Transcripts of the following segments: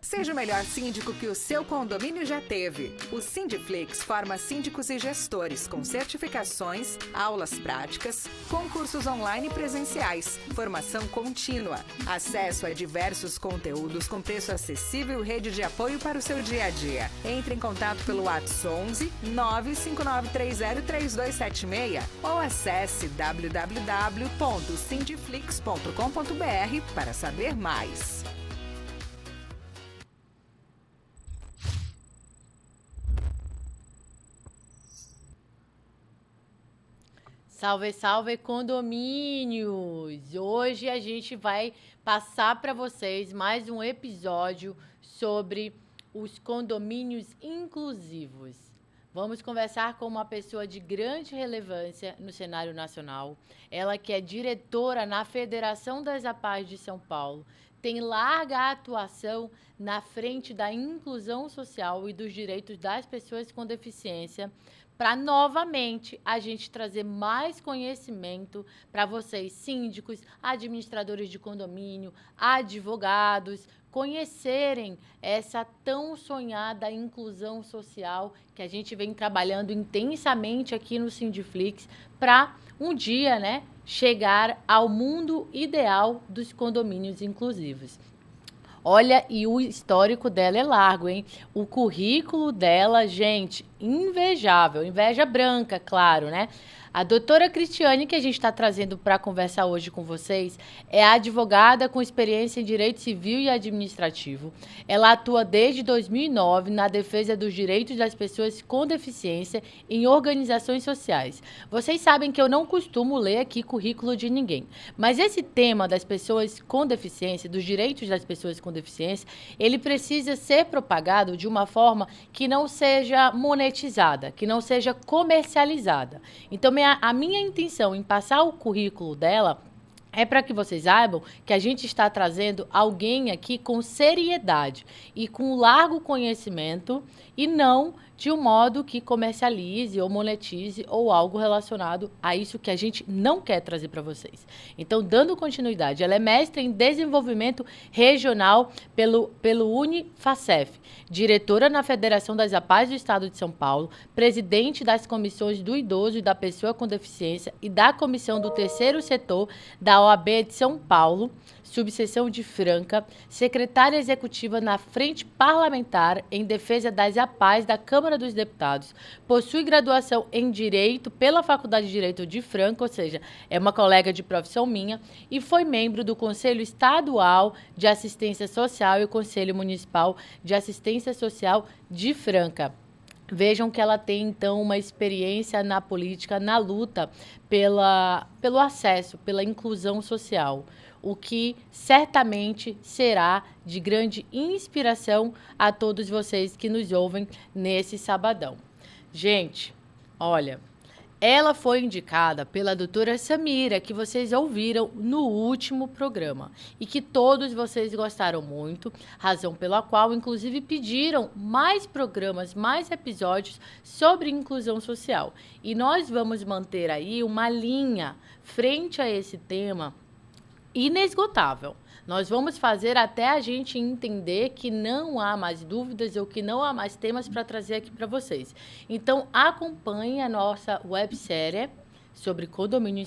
Seja o melhor síndico que o seu condomínio já teve. O Sindiflix forma síndicos e gestores com certificações, aulas práticas, concursos online e presenciais, formação contínua, acesso a diversos conteúdos com preço acessível e rede de apoio para o seu dia a dia. Entre em contato pelo WhatsApp 11 959303276 ou acesse www.sindiflix.com.br para saber mais. Salve, salve, condomínios! Hoje a gente vai passar para vocês mais um episódio sobre os condomínios inclusivos. Vamos conversar com uma pessoa de grande relevância no cenário nacional. Ela que é diretora na Federação das APAES de São Paulo, tem larga atuação na frente da inclusão social e dos direitos das pessoas com deficiência, para novamente a gente trazer mais conhecimento para vocês, síndicos, administradores de condomínio, advogados, conhecerem essa tão sonhada inclusão social que a gente vem trabalhando intensamente aqui no Sindiflix para um dia, né, chegar ao mundo ideal dos condomínios inclusivos. Olha, e o histórico dela é largo, hein? O currículo dela, gente, invejável. Inveja branca, claro, né? A doutora Cristiane, que a gente está trazendo para conversar hoje com vocês, é advogada com experiência em direito civil e administrativo. Ela atua desde 2009 na defesa dos direitos das pessoas com deficiência em organizações sociais. Vocês sabem que eu não costumo ler aqui currículo de ninguém, mas esse tema das pessoas com deficiência, dos direitos das pessoas com deficiência, ele precisa ser propagado de uma forma que não seja monetizada, que não seja comercializada. Então, a minha intenção em passar o currículo dela é para que vocês saibam que a gente está trazendo alguém aqui com seriedade e com largo conhecimento e não de um modo que comercialize ou monetize ou algo relacionado a isso que a gente não quer trazer para vocês. Então, dando continuidade, ela é mestre em desenvolvimento regional pelo Unifacef, diretora na Federação das APAES do Estado de São Paulo, presidente das comissões do idoso e da pessoa com deficiência e da comissão do terceiro setor da OAB de São Paulo, subseção de Franca, secretária executiva na Frente Parlamentar em Defesa das APAES da Câmara dos Deputados, possui graduação em Direito pela Faculdade de Direito de Franca, ou seja, é uma colega de profissão minha, e foi membro do Conselho Estadual de Assistência Social e o Conselho Municipal de Assistência Social de Franca. Vejam que ela tem, então, uma experiência na política, na luta pelo acesso, pela inclusão social, o que certamente será de grande inspiração a todos vocês que nos ouvem nesse sabadão. Gente, olha, ela foi indicada pela doutora Samira, que vocês ouviram no último programa e que todos vocês gostaram muito, razão pela qual, inclusive, pediram mais programas, mais episódios sobre inclusão social. E nós vamos manter aí uma linha frente a esse tema inesgotável. Nós vamos fazer até a gente entender que não há mais dúvidas ou que não há mais temas para trazer aqui para vocês. Então, acompanhe a nossa websérie sobre condomínio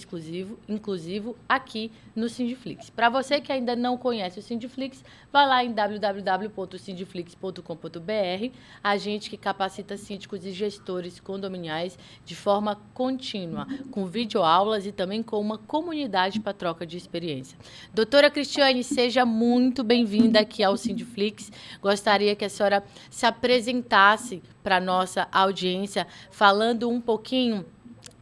inclusivo aqui no Sindiflix. Para você que ainda não conhece o Sindiflix, vai lá em www.sindiflix.com.br, a gente que capacita síndicos e gestores condominiais de forma contínua, com videoaulas e também com uma comunidade para troca de experiência. Doutora Cristiane, seja muito bem-vinda aqui ao Sindiflix. Gostaria que a senhora se apresentasse para a nossa audiência, falando um pouquinho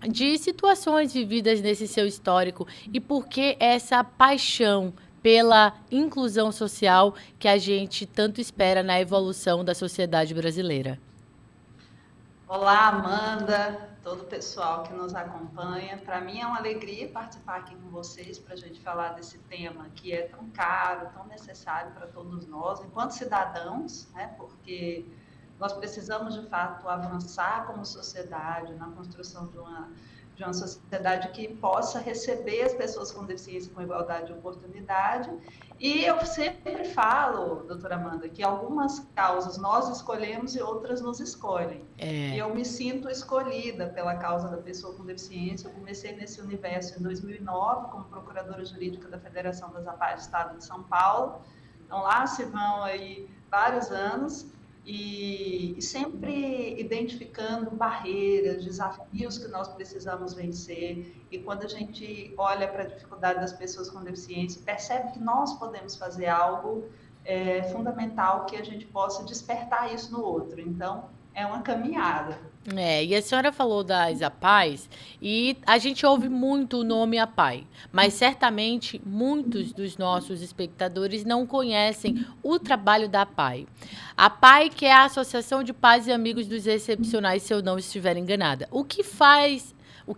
de situações vividas nesse seu histórico e por que essa paixão pela inclusão social que a gente tanto espera na evolução da sociedade brasileira. Olá, Amanda, todo o pessoal que nos acompanha. Para mim é uma alegria participar aqui com vocês para a gente falar desse tema que é tão caro, tão necessário para todos nós, enquanto cidadãos, né? Porque nós precisamos, de fato, avançar como sociedade na construção de de uma sociedade que possa receber as pessoas com deficiência com igualdade de oportunidade. E eu sempre falo, doutora Amanda, que algumas causas nós escolhemos e outras nos escolhem. E eu me sinto escolhida pela causa da pessoa com deficiência. Eu comecei nesse universo em 2009 como procuradora jurídica da Federação das APAES do Estado de São Paulo. Então lá se vão aí vários anos. E sempre identificando barreiras, desafios que nós precisamos vencer. E quando a gente olha para a dificuldade das pessoas com deficiência, percebe que nós podemos fazer algo fundamental, que a gente possa despertar isso no outro. Então, é uma caminhada. E a senhora falou das APAES, e a gente ouve muito o nome APAE, mas certamente muitos dos nossos espectadores não conhecem o trabalho da APAE. A APAE, que é a Associação de Pais e Amigos dos Excepcionais, se eu não estiver enganada. O que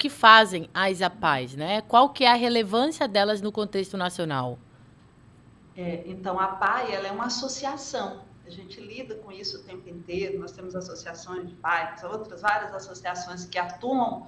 fazem as APAES, né? Qual que é a relevância delas no contexto nacional? Então, a APAE, ela é uma associação. A gente lida com isso o tempo inteiro. Nós temos associações de pais, várias associações que atuam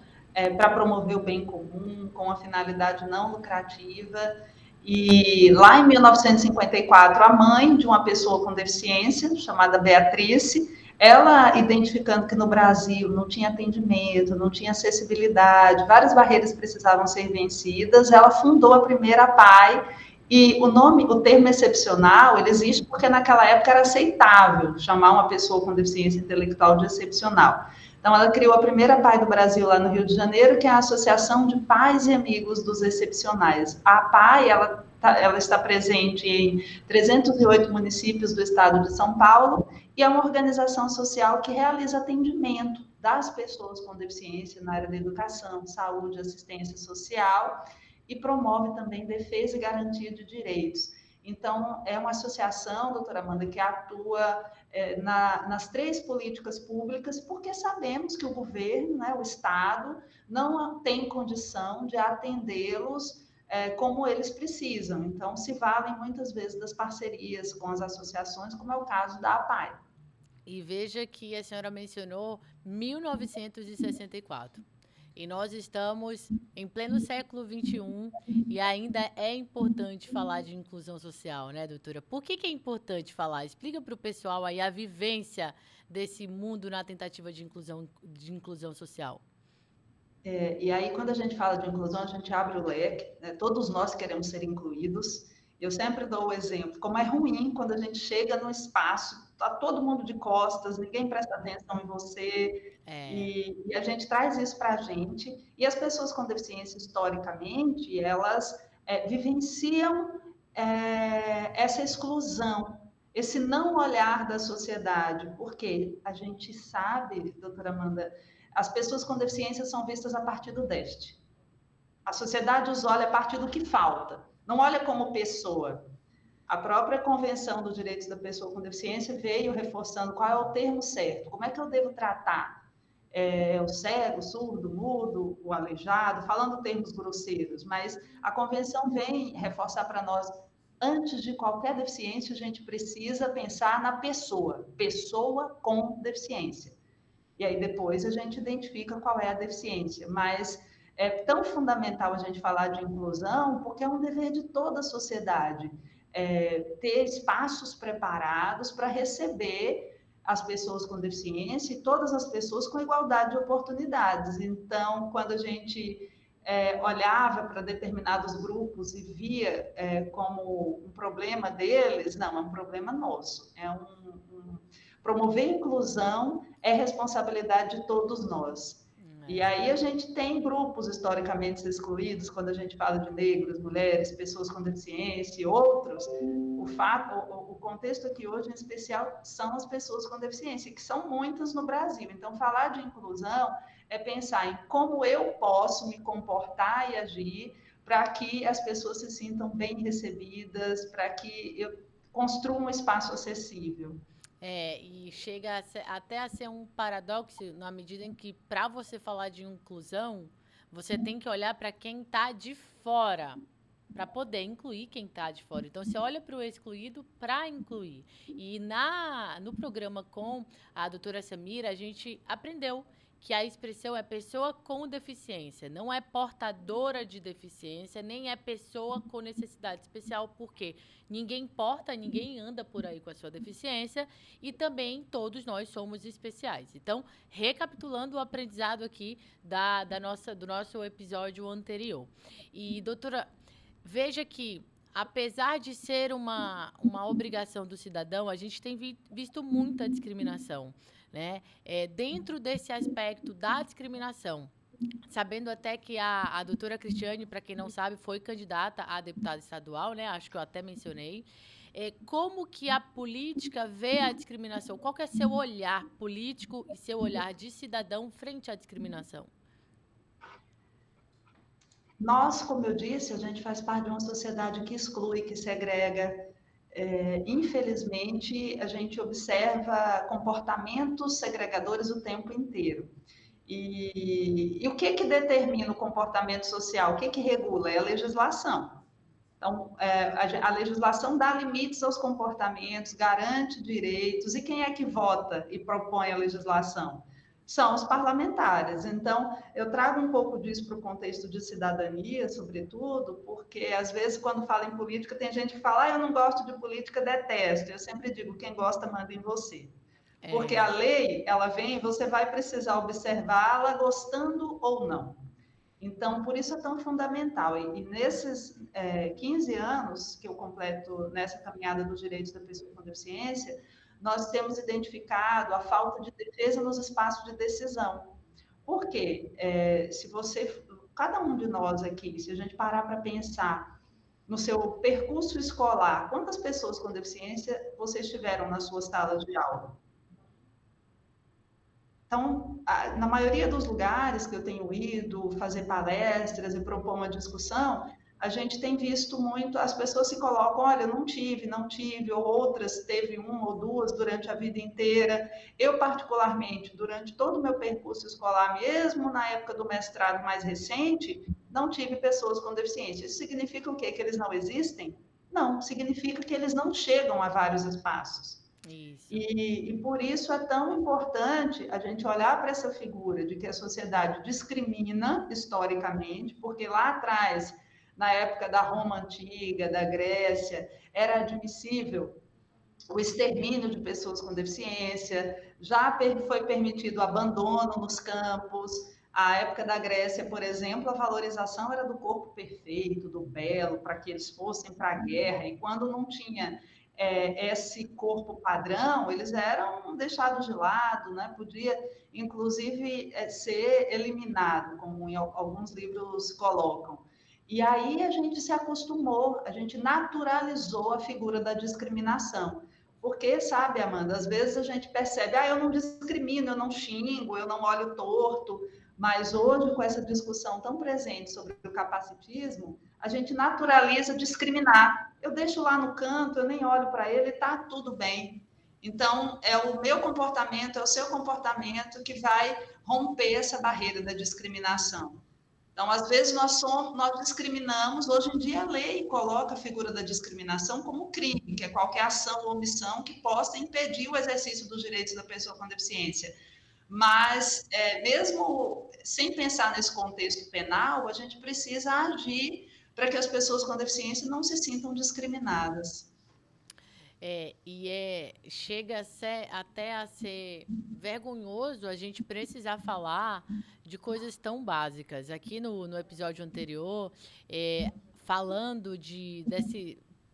para promover o bem comum, com a finalidade não lucrativa. E lá em 1954, a mãe de uma pessoa com deficiência, chamada Beatrice, ela, identificando que no Brasil não tinha atendimento, não tinha acessibilidade, várias barreiras precisavam ser vencidas, ela fundou a primeira APAE. E o termo excepcional, ele existe porque naquela época era aceitável chamar uma pessoa com deficiência intelectual de excepcional. Então, ela criou a primeira APAE do Brasil lá no Rio de Janeiro, que é a Associação de Pais e Amigos dos Excepcionais. A APAE, ela está presente em 308 municípios do estado de São Paulo e é uma organização social que realiza atendimento das pessoas com deficiência na área da educação, saúde, assistência social, e promove também defesa e garantia de direitos. Então, é uma associação, doutora Amanda, que atua nas 3 políticas públicas, porque sabemos que o governo, né, o Estado, não tem condição de atendê-los como eles precisam. Então, se valem muitas vezes das parcerias com as associações, como é o caso da APAE. E veja que a senhora mencionou 1964. E nós estamos em pleno século XXI e ainda é importante falar de inclusão social, né, doutora? Por que é importante falar? Explica para o pessoal aí a vivência desse mundo na tentativa de inclusão social. E aí, quando a gente fala de inclusão, a gente abre o leque, né? Todos nós queremos ser incluídos. Eu sempre dou o exemplo, como é ruim quando a gente chega no espaço, tá todo mundo de costas, ninguém presta atenção em você, e a gente traz isso para a gente, e as pessoas com deficiência, historicamente, elas vivenciam essa exclusão, esse não olhar da sociedade, porque a gente sabe, doutora Amanda, as pessoas com deficiência são vistas a partir do déficit. A sociedade os olha a partir do que falta, não olha como pessoa. A própria Convenção dos Direitos da Pessoa com Deficiência veio reforçando qual é o termo certo, como é que eu devo tratar o cego, o surdo, o mudo, o aleijado, falando termos grosseiros, mas a Convenção vem reforçar para nós, antes de qualquer deficiência, a gente precisa pensar na pessoa com deficiência. E aí depois a gente identifica qual é a deficiência, mas é tão fundamental a gente falar de inclusão, porque é um dever de toda a sociedade, ter espaços preparados para receber as pessoas com deficiência e todas as pessoas com igualdade de oportunidades. Então, quando a gente olhava para determinados grupos e via como um problema deles, não, é um problema nosso, promover inclusão é responsabilidade de todos nós. E aí a gente tem grupos historicamente excluídos, quando a gente fala de negros, mulheres, pessoas com deficiência e outros, o contexto aqui hoje, em especial, são as pessoas com deficiência, que são muitas no Brasil. Então, falar de inclusão é pensar em como eu posso me comportar e agir para que as pessoas se sintam bem recebidas, para que eu construa um espaço acessível. E chega até a ser um paradoxo na medida em que, para você falar de inclusão, você tem que olhar para quem está de fora, para poder incluir quem está de fora. Então, você olha para o excluído para incluir. E no programa com a doutora Samira, a gente aprendeu que a expressão é pessoa com deficiência, não é portadora de deficiência, nem é pessoa com necessidade especial, porque ninguém porta, ninguém anda por aí com a sua deficiência e também todos nós somos especiais. Então, recapitulando o aprendizado aqui do nosso episódio anterior. E, doutora, veja que, apesar de ser uma obrigação do cidadão, a gente tem visto muita discriminação, né? Dentro desse aspecto da discriminação, sabendo até que a doutora Cristiane, para quem não sabe, foi candidata a deputada estadual, né? Acho que eu até mencionei. Como que a política vê a discriminação? Qual que é seu olhar político e seu olhar de cidadão frente à discriminação? Nós, como eu disse, a gente faz parte de uma sociedade que exclui, que segrega. Infelizmente, a gente observa comportamentos segregadores o tempo inteiro. E o que determina o comportamento social? O que regula? É a legislação. Então, a legislação dá limites aos comportamentos, garante direitos. E quem é que vota e propõe a legislação? São os parlamentares. Então, eu trago um pouco disso para o contexto de cidadania, sobretudo, porque, às vezes, quando fala em política, tem gente que fala, eu não gosto de política, detesto. Eu sempre digo, quem gosta, manda em você. Porque a lei, ela vem e você vai precisar observá-la gostando ou não. Então, por isso é tão fundamental. E nesses 15 anos que eu completo nessa caminhada dos direitos da pessoa com deficiência, nós temos identificado a falta de defesa nos espaços de decisão. Por quê? Cada um de nós aqui, se a gente parar para pensar no seu percurso escolar, quantas pessoas com deficiência vocês tiveram nas suas salas de aula? Então, na maioria dos lugares que eu tenho ido fazer palestras e propor uma discussão, a gente tem visto muito, as pessoas se colocam, olha, não tive, ou outras teve uma ou duas durante a vida inteira. Eu, particularmente, durante todo o meu percurso escolar, mesmo na época do mestrado mais recente, não tive pessoas com deficiência. Isso significa o quê? Que eles não existem? Não, significa que eles não chegam a vários espaços. E por isso é tão importante a gente olhar para essa figura de que a sociedade discrimina historicamente, porque lá atrás, na época da Roma Antiga, da Grécia, era admissível o extermínio de pessoas com deficiência, já foi permitido o abandono nos campos. A época da Grécia, por exemplo, a valorização era do corpo perfeito, do belo, para que eles fossem para a guerra, e quando não tinha esse corpo padrão, eles eram deixados de lado, né? Podia, inclusive, ser eliminado, como em alguns livros colocam. E aí a gente se acostumou, a gente naturalizou a figura da discriminação. Porque, sabe, Amanda, às vezes a gente percebe, eu não discrimino, eu não xingo, eu não olho torto, mas hoje, com essa discussão tão presente sobre o capacitismo, a gente naturaliza discriminar. Eu deixo lá no canto, eu nem olho para ele, está tudo bem. Então, é o meu comportamento, é o seu comportamento que vai romper essa barreira da discriminação. Então, às vezes, nós discriminamos, hoje em dia a lei coloca a figura da discriminação como crime, que é qualquer ação ou omissão que possa impedir o exercício dos direitos da pessoa com deficiência. Mas, mesmo sem pensar nesse contexto penal, a gente precisa agir para que as pessoas com deficiência não se sintam discriminadas. Chega até a ser vergonhoso a gente precisar falar de coisas tão básicas. Aqui no episódio anterior, falando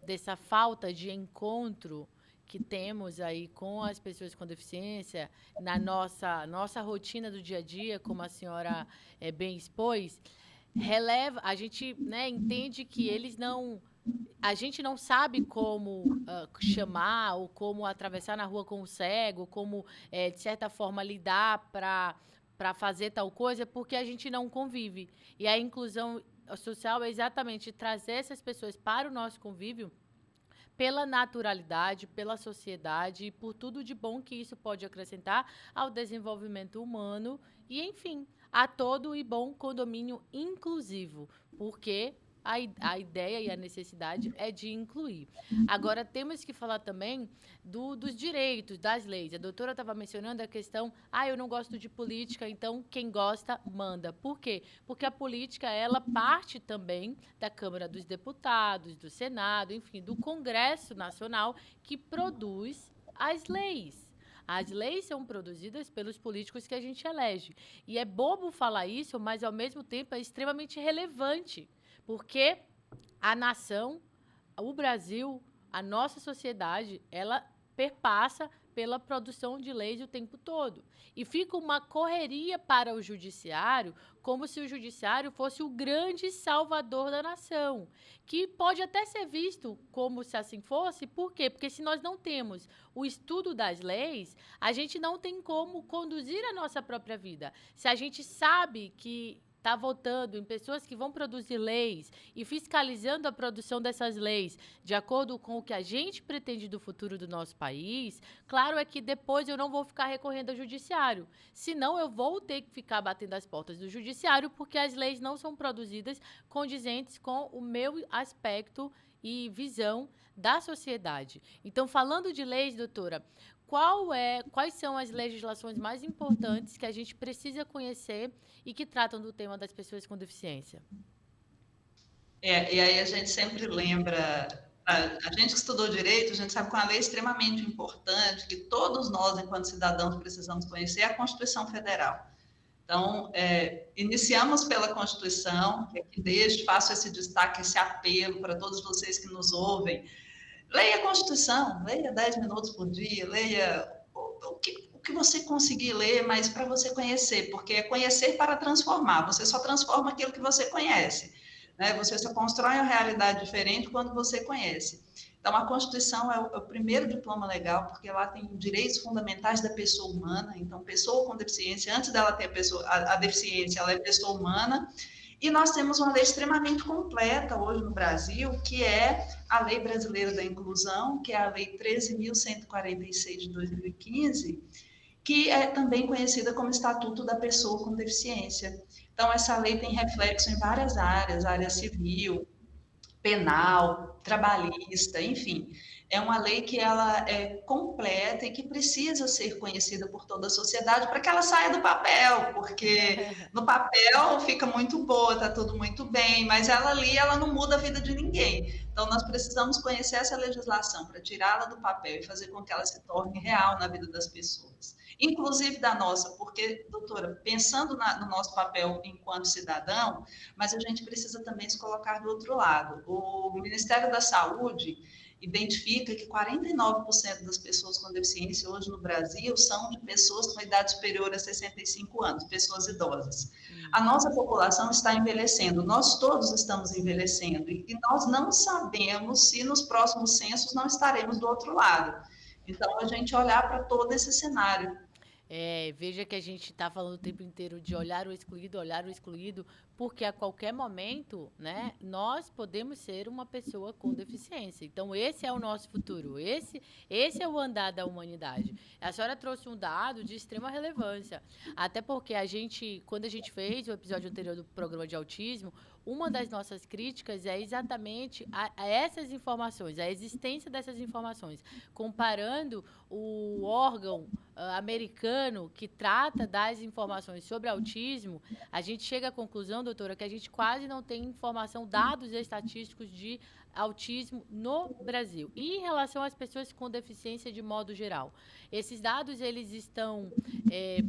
dessa falta de encontro que temos aí com as pessoas com deficiência na nossa rotina do dia a dia, como a senhora bem expôs, a gente, né, entende que a gente não sabe como chamar ou como atravessar na rua com o cego, como, de certa forma, lidar para fazer tal coisa, porque a gente não convive. E a inclusão social é exatamente trazer essas pessoas para o nosso convívio pela naturalidade, pela sociedade e por tudo de bom que isso pode acrescentar ao desenvolvimento humano e, enfim, a todo e bom condomínio inclusivo, porque a ideia e a necessidade é de incluir. Agora, temos que falar também dos direitos, das leis. A doutora estava mencionando a questão, eu não gosto de política, então quem gosta, manda. Por quê? Porque a política, ela parte também da Câmara dos Deputados, do Senado, enfim, do Congresso Nacional, que produz as leis. As leis são produzidas pelos políticos que a gente elege. E é bobo falar isso, mas, ao mesmo tempo, é extremamente relevante. Porque a nação, o Brasil, a nossa sociedade, ela perpassa pela produção de leis o tempo todo. E fica uma correria para o judiciário, como se o judiciário fosse o grande salvador da nação, que pode até ser visto como se assim fosse. Por quê? Porque se nós não temos o estudo das leis, a gente não tem como conduzir a nossa própria vida. Se a gente sabe que está votando em pessoas que vão produzir leis e fiscalizando a produção dessas leis de acordo com o que a gente pretende do futuro do nosso país, claro é que depois eu não vou ficar recorrendo ao judiciário. Senão eu vou ter que ficar batendo as portas do judiciário porque as leis não são produzidas condizentes com o meu aspecto e visão da sociedade. Então, falando de leis, doutora, quais são as legislações mais importantes que a gente precisa conhecer e que tratam do tema das pessoas com deficiência? E aí a gente sempre lembra, a gente que estudou direito, a gente sabe que uma lei extremamente importante, que todos nós, enquanto cidadãos, precisamos conhecer, é a Constituição Federal. Então, iniciamos pela Constituição, que aqui faço esse destaque, esse apelo para todos vocês que nos ouvem. Leia a Constituição, leia 10 minutos por dia, leia o que você conseguir ler, mas para você conhecer, porque é conhecer para transformar, você só transforma aquilo que você conhece, né? Você só constrói uma realidade diferente quando você conhece. Então, a Constituição é o primeiro diploma legal, porque lá tem direitos fundamentais da pessoa humana. Então, pessoa com deficiência, antes dela ter a deficiência, ela é pessoa humana. E nós temos uma lei extremamente completa hoje no Brasil, que é a Lei Brasileira da Inclusão, que é a Lei 13.146 de 2015, que é também conhecida como Estatuto da Pessoa com Deficiência. Então, essa lei tem reflexo em várias áreas, área civil, penal, trabalhista, enfim. É uma lei que ela é completa e que precisa ser conhecida por toda a sociedade para que ela saia do papel, porque no papel fica muito boa, está tudo muito bem, mas ela ali, ela não muda a vida de ninguém. Então, nós precisamos conhecer essa legislação para tirá-la do papel e fazer com que ela se torne real na vida das pessoas. Inclusive da nossa, porque, doutora, pensando no nosso papel enquanto cidadão, mas a gente precisa também se colocar do outro lado. O Ministério da Saúde identifica que 49% das pessoas com deficiência hoje no Brasil são de pessoas com idade superior a 65 anos, pessoas idosas. A nossa população está envelhecendo, nós todos estamos envelhecendo, e nós não sabemos se nos próximos censos não estaremos do outro lado. Então, a gente olhar para todo esse cenário. Veja que a gente está falando o tempo inteiro de olhar o excluído, porque a qualquer momento, né, nós podemos ser uma pessoa com deficiência. Então, esse é o nosso futuro, esse é o andar da humanidade. A senhora trouxe um dado de extrema relevância, até porque quando a gente fez o episódio anterior do programa de autismo, uma das nossas críticas é exatamente a essas informações, a existência dessas informações, comparando o órgão americano que trata das informações sobre autismo. A gente chega à conclusão, doutora, que a gente quase não tem informação, dados estatísticos de autismo no Brasil. E em relação às pessoas com deficiência de modo geral, esses dados, eles estão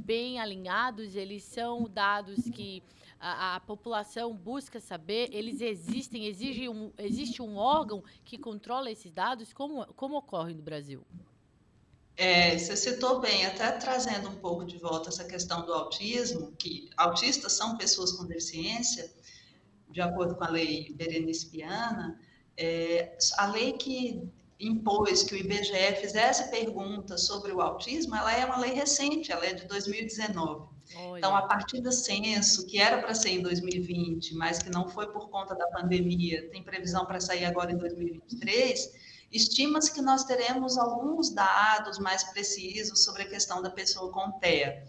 bem alinhados, eles são dados que a população busca saber, eles existem, existe um órgão que controla esses dados, como ocorre no Brasil? Você citou bem, até trazendo um pouco de volta essa questão do autismo, que autistas são pessoas com deficiência, de acordo com a lei Berenice Viana, a lei que impôs que o IBGE fizesse pergunta sobre o autismo, ela é uma lei recente, ela é de 2019. Olha. Então, a partir do censo, que era para ser em 2020, mas que não foi por conta da pandemia, tem previsão para sair agora em 2023, estima-se que nós teremos alguns dados mais precisos sobre a questão da pessoa com TEA.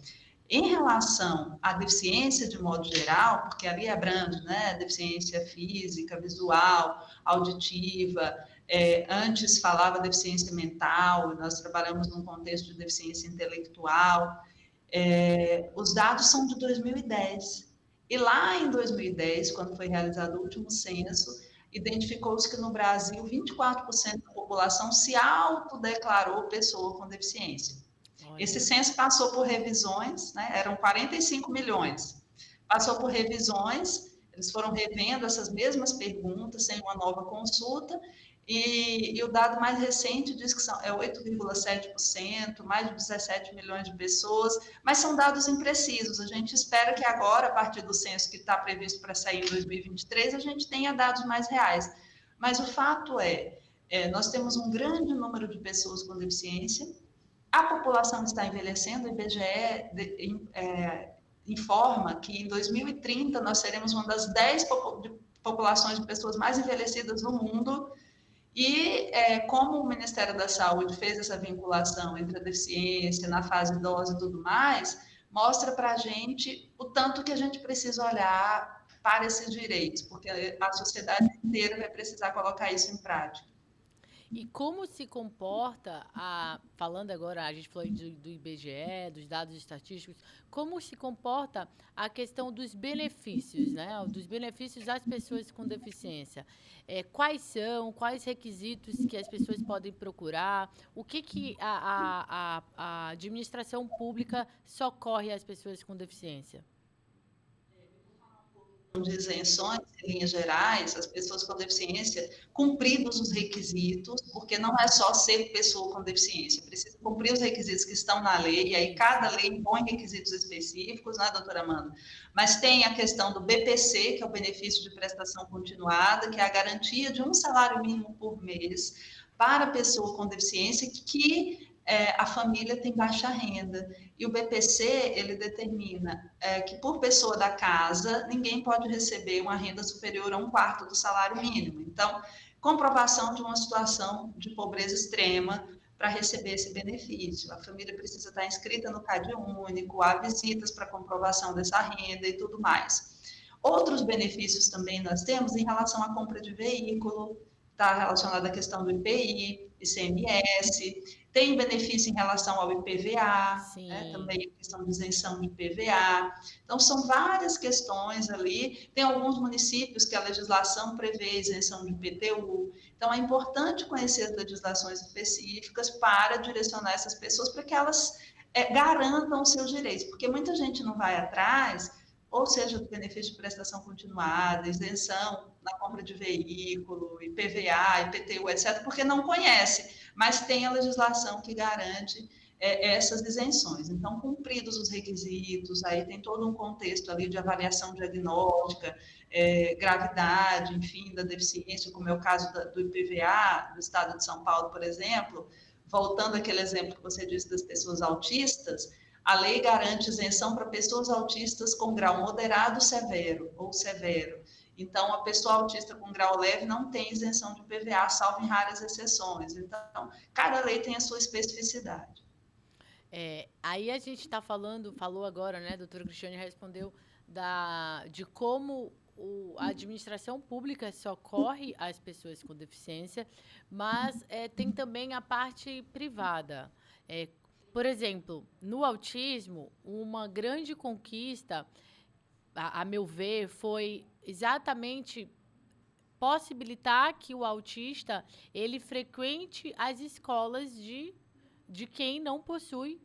Em relação à deficiência de modo geral, porque ali abrange, né, deficiência física, visual, auditiva, antes falava deficiência mental, nós trabalhamos num contexto de deficiência intelectual, os dados são de 2010. E lá em 2010, quando foi realizado o último censo, identificou-se que no Brasil 24% da população se autodeclarou pessoa com deficiência. Olha. Esse censo passou por revisões, né? Eram 45 milhões. Passou por revisões, eles foram revendo essas mesmas perguntas sem uma nova consulta, e o dado mais recente diz que é 8,7%, mais de 17 milhões de pessoas, mas são dados imprecisos. A gente espera que agora, a partir do censo que está previsto para sair em 2023, a gente tenha dados mais reais. Mas o fato nós temos um grande número de pessoas com deficiência, a população está envelhecendo, o IBGE informa que em 2030 nós seremos uma das 10 populações de pessoas mais envelhecidas no mundo. E como o Ministério da Saúde fez essa vinculação entre a deficiência, na fase idosa e tudo mais, mostra para a gente o tanto que a gente precisa olhar para esses direitos, porque a sociedade inteira vai precisar colocar isso em prática. E como se comporta, falando agora, a gente falou do IBGE, dos dados estatísticos, como se comporta a questão dos benefícios, né? Dos benefícios às pessoas com deficiência. Quais requisitos que as pessoas podem procurar? O que a administração pública socorre às pessoas com deficiência? De isenções, em linhas gerais, as pessoas com deficiência, cumpridos os requisitos, porque não é só ser pessoa com deficiência, precisa cumprir os requisitos que estão na lei, e aí cada lei impõe requisitos específicos, né, doutora Amanda? Mas tem a questão do BPC, que é o benefício de prestação continuada, que é a garantia de um salário mínimo por mês para a pessoa com deficiência que a família tem baixa renda. E o BPC, ele determina que por pessoa da casa, ninguém pode receber uma renda superior a 1/4 do salário mínimo. Então, comprovação de uma situação de pobreza extrema para receber esse benefício. A família precisa estar inscrita no CAD único, há visitas para comprovação dessa renda e tudo mais. Outros benefícios também nós temos em relação à compra de veículo, está relacionado à questão do IPI, ICMS, tem benefício em relação ao IPVA, né, também a questão de isenção de IPVA. Então, são várias questões ali. Tem alguns municípios que a legislação prevê isenção de IPTU. Então, é importante conhecer as legislações específicas para direcionar essas pessoas para que elas garantam os seus direitos, porque muita gente não vai atrás, ou seja, do benefício de prestação continuada, isenção na compra de veículo, IPVA, IPTU, etc., porque não conhece, mas tem a legislação que garante essas isenções. Então, cumpridos os requisitos, aí tem todo um contexto ali de avaliação diagnóstica, gravidade, enfim, da deficiência, como é o caso do IPVA, do estado de São Paulo, por exemplo, voltando àquele exemplo que você disse das pessoas autistas, a lei garante isenção para pessoas autistas com grau moderado, severo ou severo. Então, a pessoa autista com grau leve não tem isenção de IPVA, salvo em raras exceções. Então, cada lei tem a sua especificidade. Aí a gente está falou agora, né, a doutora Cristiane respondeu de como a administração pública socorre as pessoas com deficiência, mas tem também a parte privada. Por exemplo, no autismo, uma grande conquista, a meu ver, foi exatamente possibilitar que o autista ele frequente as escolas de quem não possui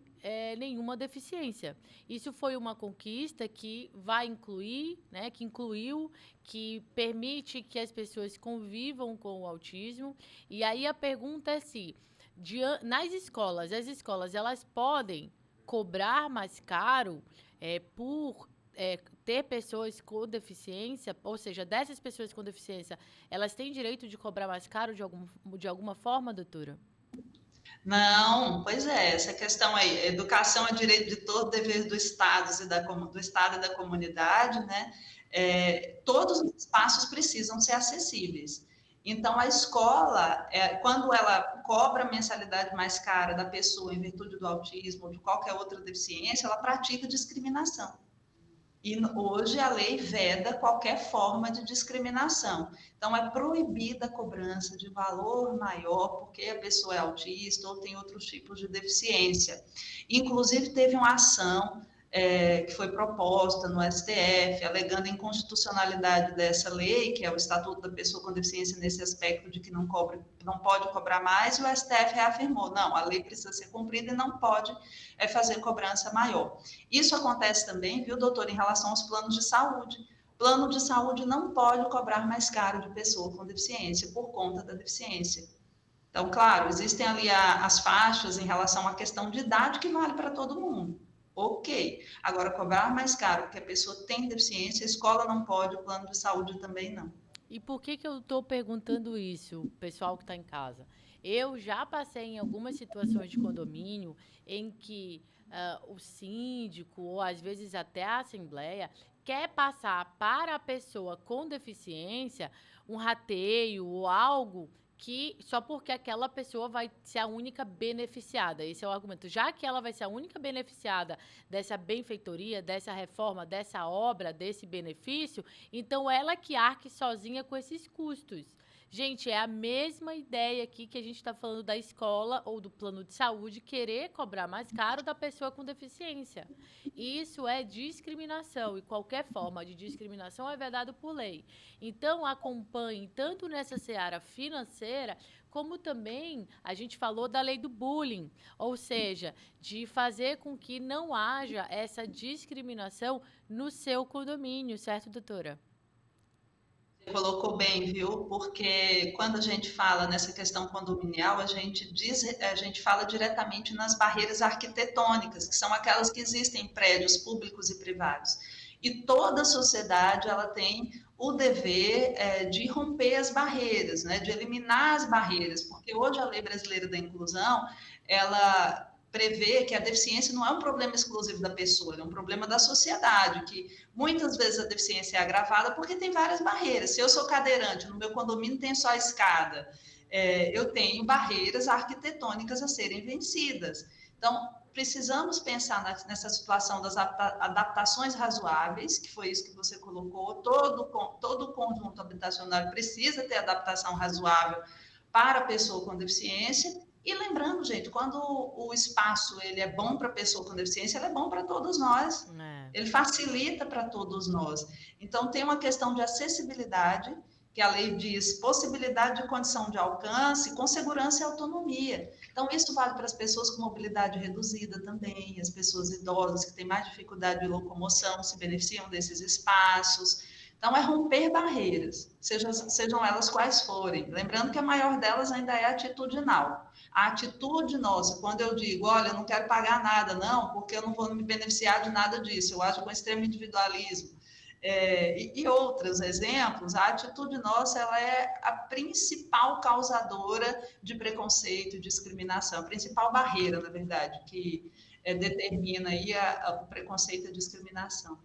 nenhuma deficiência. Isso foi uma conquista que vai incluir, né, que incluiu, que permite que as pessoas convivam com o autismo. E aí a pergunta é se nas escolas, as escolas elas podem cobrar mais caro por ter pessoas com deficiência, ou seja, dessas pessoas com deficiência, elas têm direito de cobrar mais caro de alguma forma, doutora? Não, pois essa questão aí, educação é direito de todo, dever do Estado e da comunidade, né? Todos os espaços precisam ser acessíveis. Então, a escola, quando ela cobra a mensalidade mais cara da pessoa em virtude do autismo ou de qualquer outra deficiência, ela pratica discriminação. E hoje a lei veda qualquer forma de discriminação. Então, é proibida a cobrança de valor maior porque a pessoa é autista ou tem outros tipos de deficiência. Inclusive, teve uma ação que foi proposta no STF, alegando a inconstitucionalidade dessa lei, que é o Estatuto da Pessoa com Deficiência, nesse aspecto de que não pode cobrar mais, e o STF reafirmou, não, a lei precisa ser cumprida e não pode fazer cobrança maior. Isso acontece também, viu, doutor, em relação aos planos de saúde. Plano de saúde não pode cobrar mais caro de pessoa com deficiência, por conta da deficiência. Então, claro, existem ali as faixas em relação à questão de idade que vale para todo mundo. Ok. Agora, cobrar mais caro porque a pessoa tem deficiência, a escola não pode, o plano de saúde também não. E por que eu estou perguntando isso, pessoal que está em casa? Eu já passei em algumas situações de condomínio em que o síndico, ou às vezes até a assembleia, quer passar para a pessoa com deficiência um rateio ou algo que só porque aquela pessoa vai ser a única beneficiada. Esse é o argumento. Já que ela vai ser a única beneficiada dessa benfeitoria, dessa reforma, dessa obra, desse benefício, então ela que arque sozinha com esses custos. Gente, é a mesma ideia aqui que a gente está falando da escola ou do plano de saúde querer cobrar mais caro da pessoa com deficiência. Isso é discriminação e qualquer forma de discriminação é vedado por lei. Então, acompanhe tanto nessa seara financeira, como também a gente falou da lei do bullying, ou seja, de fazer com que não haja essa discriminação no seu condomínio, certo, doutora? Colocou bem, viu? Porque quando a gente fala nessa questão condominial, a gente fala diretamente nas barreiras arquitetônicas, que são aquelas que existem em prédios públicos e privados. E toda a sociedade ela tem o dever de romper as barreiras, né? De eliminar as barreiras, porque hoje a Lei Brasileira da Inclusão, ela prevê que a deficiência não é um problema exclusivo da pessoa, é um problema da sociedade, que muitas vezes a deficiência é agravada porque tem várias barreiras. Se eu sou cadeirante, no meu condomínio tem só escada, eu tenho barreiras arquitetônicas a serem vencidas. Então, precisamos pensar nessa situação das adaptações razoáveis, que foi isso que você colocou, todo o conjunto habitacional precisa ter adaptação razoável para a pessoa com deficiência. E lembrando, gente, quando o espaço ele é bom para a pessoa com deficiência, ele é bom para todos nós. Ele facilita para todos nós. Então, tem uma questão de acessibilidade, que a lei diz possibilidade de condição de alcance, com segurança e autonomia. Então, isso vale para as pessoas com mobilidade reduzida também, as pessoas idosas que têm mais dificuldade de locomoção, se beneficiam desses espaços. Então, é romper barreiras, sejam elas quais forem. Lembrando que a maior delas ainda é atitudinal. A atitude nossa, quando eu digo, olha, eu não quero pagar nada, não, porque eu não vou me beneficiar de nada disso, eu acho com extremo individualismo. E outros exemplos, a atitude nossa ela é a principal causadora de preconceito e discriminação, a principal barreira, na verdade, que determina aí o preconceito e a discriminação.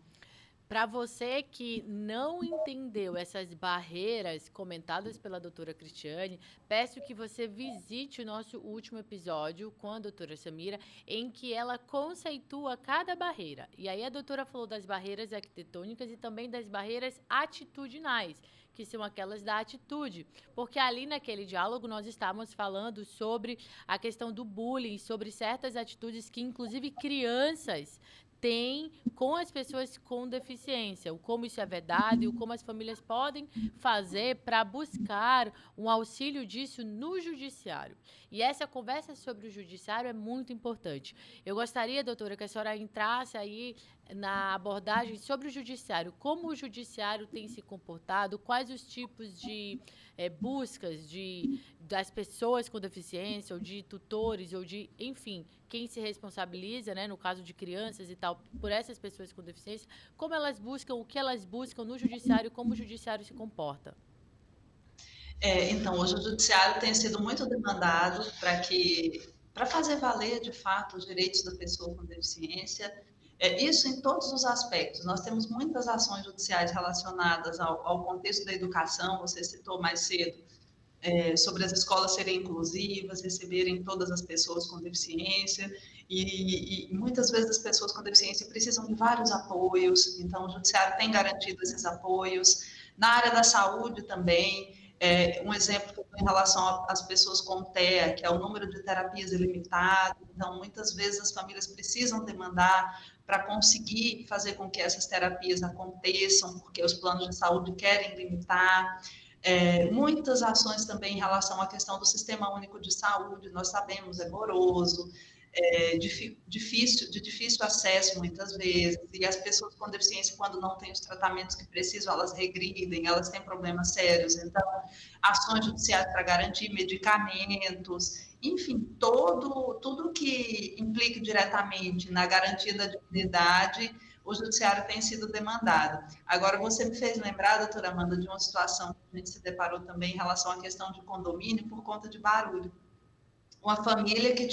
Para você que não entendeu essas barreiras comentadas pela doutora Cristiane, peço que você visite o nosso último episódio com a doutora Samira, em que ela conceitua cada barreira. E aí a doutora falou das barreiras arquitetônicas e também das barreiras atitudinais, que são aquelas da atitude. Porque ali naquele diálogo nós estávamos falando sobre a questão do bullying, sobre certas atitudes que inclusive crianças tem com as pessoas com deficiência, o como isso é vedado e o como as famílias podem fazer para buscar um auxílio disso no judiciário. E essa conversa sobre o judiciário é muito importante. Eu gostaria, doutora, que a senhora entrasse aí na abordagem sobre o judiciário, como o judiciário tem se comportado, quais os tipos de buscas das pessoas com deficiência, ou de tutores, ou de, enfim, quem se responsabiliza, né, no caso de crianças e tal, por essas pessoas com deficiência, como elas buscam, o que elas buscam no judiciário, como o judiciário se comporta. Então, hoje o judiciário tem sido muito demandado para fazer valer, de fato, os direitos da pessoa com deficiência, isso em todos os aspectos. Nós temos muitas ações judiciais relacionadas ao contexto da educação, você citou mais cedo, sobre as escolas serem inclusivas, receberem todas as pessoas com deficiência, e muitas vezes as pessoas com deficiência precisam de vários apoios, então o judiciário tem garantido esses apoios. Na área da saúde também, um exemplo em relação às pessoas com TEA, que é o número de terapias ilimitado, então muitas vezes as famílias precisam demandar para conseguir fazer com que essas terapias aconteçam, porque os planos de saúde querem limitar. Muitas ações também em relação à questão do Sistema Único de Saúde, nós sabemos, é moroso, de difícil acesso muitas vezes, e as pessoas com deficiência, quando não têm os tratamentos que precisam, elas regridem, elas têm problemas sérios, então, ações judiciais para garantir medicamentos, enfim, tudo que implique diretamente na garantia da dignidade, o judiciário tem sido demandado. Agora, você me fez lembrar, doutora Amanda, de uma situação que a gente se deparou também em relação à questão de condomínio por conta de barulho. Uma família que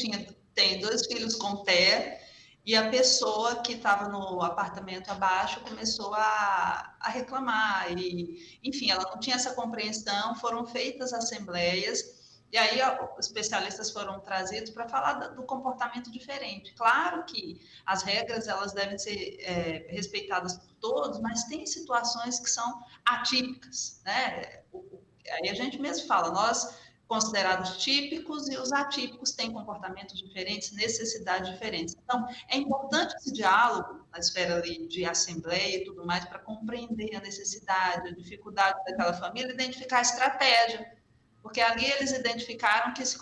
tem 2 filhos com TEA, e a pessoa que estava no apartamento abaixo começou a reclamar, e, enfim, ela não tinha essa compreensão, foram feitas assembleias, e aí os especialistas foram trazidos para falar do comportamento diferente. Claro que as regras elas devem ser respeitadas por todos, mas tem situações que são atípicas, né? Aí a gente mesmo fala, nós considerados típicos e os atípicos têm comportamentos diferentes, necessidades diferentes. Então, é importante esse diálogo na esfera ali de assembleia e tudo mais para compreender a necessidade, a dificuldade daquela família, identificar a estratégia. Porque ali eles identificaram que se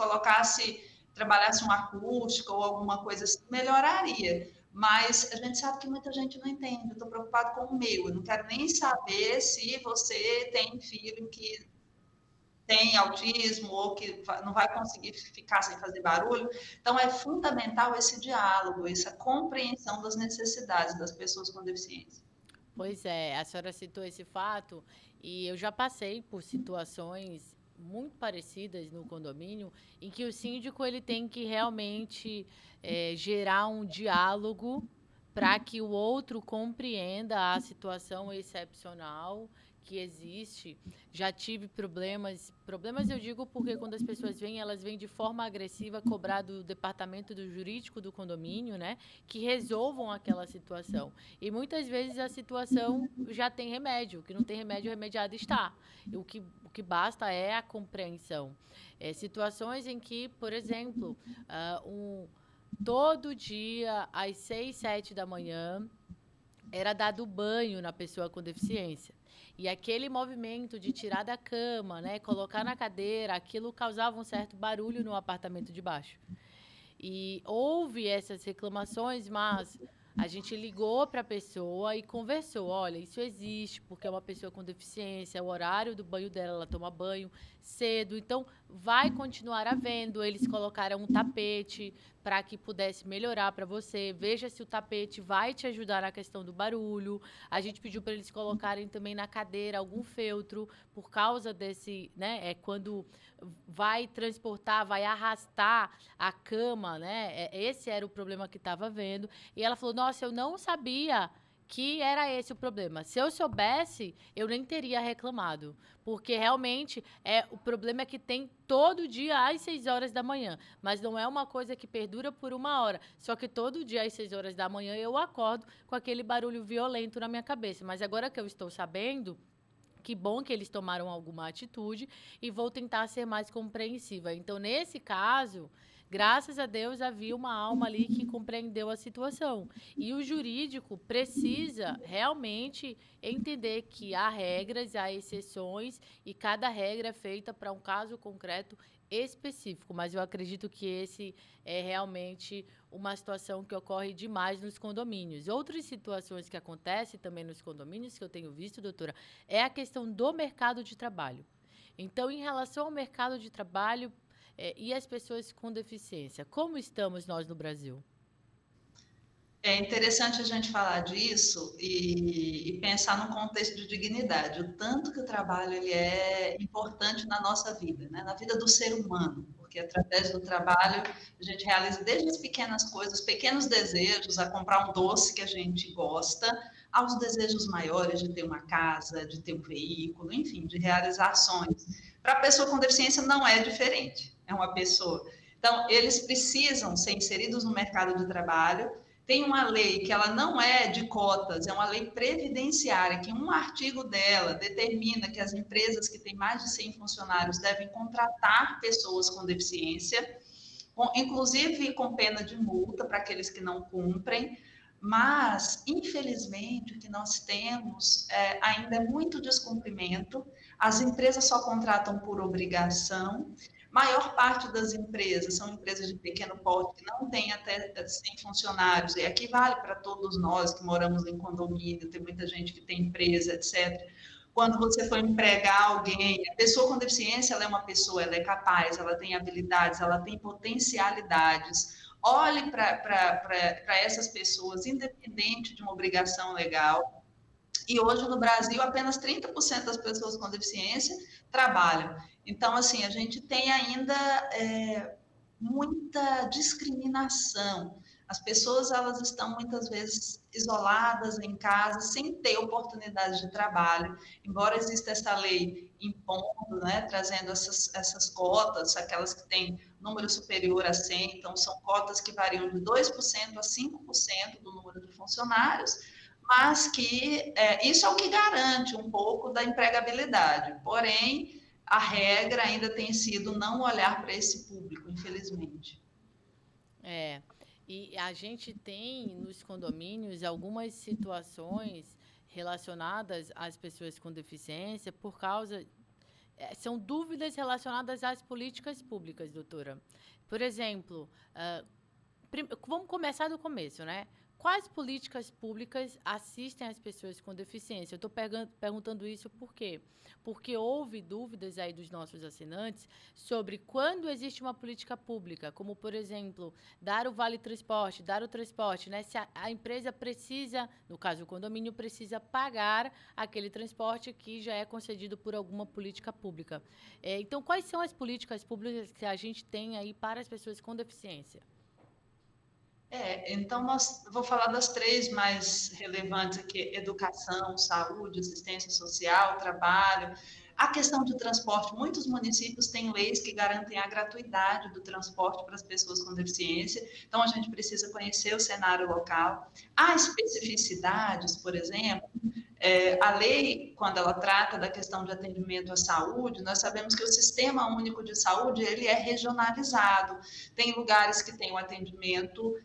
trabalhasse uma acústica ou alguma coisa assim, melhoraria. Mas a gente sabe que muita gente não entende. Eu estou preocupado com o meu. Eu não quero nem saber se você tem filho que tem autismo ou que não vai conseguir ficar sem fazer barulho. Então, é fundamental esse diálogo, essa compreensão das necessidades das pessoas com deficiência. Pois é, a senhora citou esse fato e eu já passei por situações muito parecidas no condomínio, em que o síndico ele tem que realmente gerar um diálogo para que o outro compreenda a situação excepcional que existe. Já tive problemas eu digo porque quando as pessoas vêm, elas vêm de forma agressiva cobrar do departamento do jurídico do condomínio, né, que resolvam aquela situação. E muitas vezes a situação já tem remédio, o que não tem remédio, remediado está. O que basta é a compreensão. Situações em que, por exemplo, todo dia, às 6, 7 da manhã, era dado banho na pessoa com deficiência. E aquele movimento de tirar da cama, né, colocar na cadeira, aquilo causava um certo barulho no apartamento de baixo. E houve essas reclamações, mas a gente ligou para a pessoa e conversou. Olha, isso existe porque é uma pessoa com deficiência, o horário do banho dela, ela toma banho cedo, então vai continuar havendo. Eles colocaram um tapete para que pudesse melhorar para você. Veja se o tapete vai te ajudar na questão do barulho. A gente pediu para eles colocarem também na cadeira algum feltro, por causa desse, né, quando vai transportar, vai arrastar a cama, né? Esse era o problema que estava havendo. E ela falou, nossa, eu não sabia que era esse o problema. Se eu soubesse, eu nem teria reclamado. Porque realmente o problema é que tem todo dia às 6 horas da manhã. Mas não é uma coisa que perdura por 1 hora. Só que todo dia às 6 horas da manhã eu acordo com aquele barulho violento na minha cabeça. Mas agora que eu estou sabendo, que bom que eles tomaram alguma atitude e vou tentar ser mais compreensiva. Então, nesse caso, graças a Deus, havia uma alma ali que compreendeu a situação. E o jurídico precisa realmente entender que há regras, há exceções e cada regra é feita para um caso concreto específico. Mas eu acredito que esse é realmente uma situação que ocorre demais nos condomínios. Outras situações que acontecem também nos condomínios, que eu tenho visto, doutora, é a questão do mercado de trabalho. Então, em relação ao mercado de trabalho, e as pessoas com deficiência, como estamos nós no Brasil? É interessante a gente falar disso e pensar num contexto de dignidade, o tanto que o trabalho ele é importante na nossa vida, né? Na vida do ser humano, porque através do trabalho a gente realiza desde as pequenas coisas, pequenos desejos, a comprar um doce que a gente gosta, aos desejos maiores de ter uma casa, de ter um veículo, enfim, de realizações. Para a pessoa com deficiência não é diferente, é uma pessoa. Então, eles precisam ser inseridos no mercado de trabalho. Tem uma lei que ela não é de cotas, é uma lei previdenciária, que um artigo dela determina que as empresas que têm mais de 100 funcionários devem contratar pessoas com deficiência, inclusive com pena de multa para aqueles que não cumprem, mas, infelizmente, o que nós temos ainda é muito descumprimento, as empresas só contratam por obrigação, maior parte das empresas são empresas de pequeno porte, que não têm até 100 funcionários, e aqui vale para todos nós que moramos em condomínio, tem muita gente que tem empresa, etc. Quando você for empregar alguém, a pessoa com deficiência, ela é uma pessoa, ela é capaz, ela tem habilidades, ela tem potencialidades. Olhe para essas pessoas, independente de uma obrigação legal. E hoje, no Brasil, apenas 30% das pessoas com deficiência trabalham. Então, assim, a gente tem ainda muita discriminação. As pessoas, elas estão muitas vezes isoladas em casa, sem ter oportunidade de trabalho, embora exista essa lei impondo, né, trazendo essas cotas, aquelas que têm número superior a 100, então são cotas que variam de 2% a 5% do número de funcionários, mas que isso é o que garante um pouco da empregabilidade, porém, a regra ainda tem sido não olhar para esse público, infelizmente. E a gente tem nos condomínios algumas situações relacionadas às pessoas com deficiência por causa... são dúvidas relacionadas às políticas públicas, doutora. Por exemplo, vamos começar do começo, né? Quais políticas públicas assistem as pessoas com deficiência? Eu estou perguntando isso por quê? Porque houve dúvidas aí dos nossos assinantes sobre quando existe uma política pública, como, por exemplo, dar o vale-transporte, dar o transporte, né? Se a empresa precisa, no caso o condomínio, precisa pagar aquele transporte que já é concedido por alguma política pública. Então, quais são as políticas públicas que a gente tem aí para as pessoas com deficiência? Então, vou falar das três mais relevantes aqui: educação, saúde, assistência social, trabalho. A questão de transporte, muitos municípios têm leis que garantem a gratuidade do transporte para as pessoas com deficiência, então a gente precisa conhecer o cenário local. Há especificidades, por exemplo, a lei, quando ela trata da questão de atendimento à saúde, nós sabemos que o Sistema Único de Saúde, ele é regionalizado, tem lugares que tem o atendimento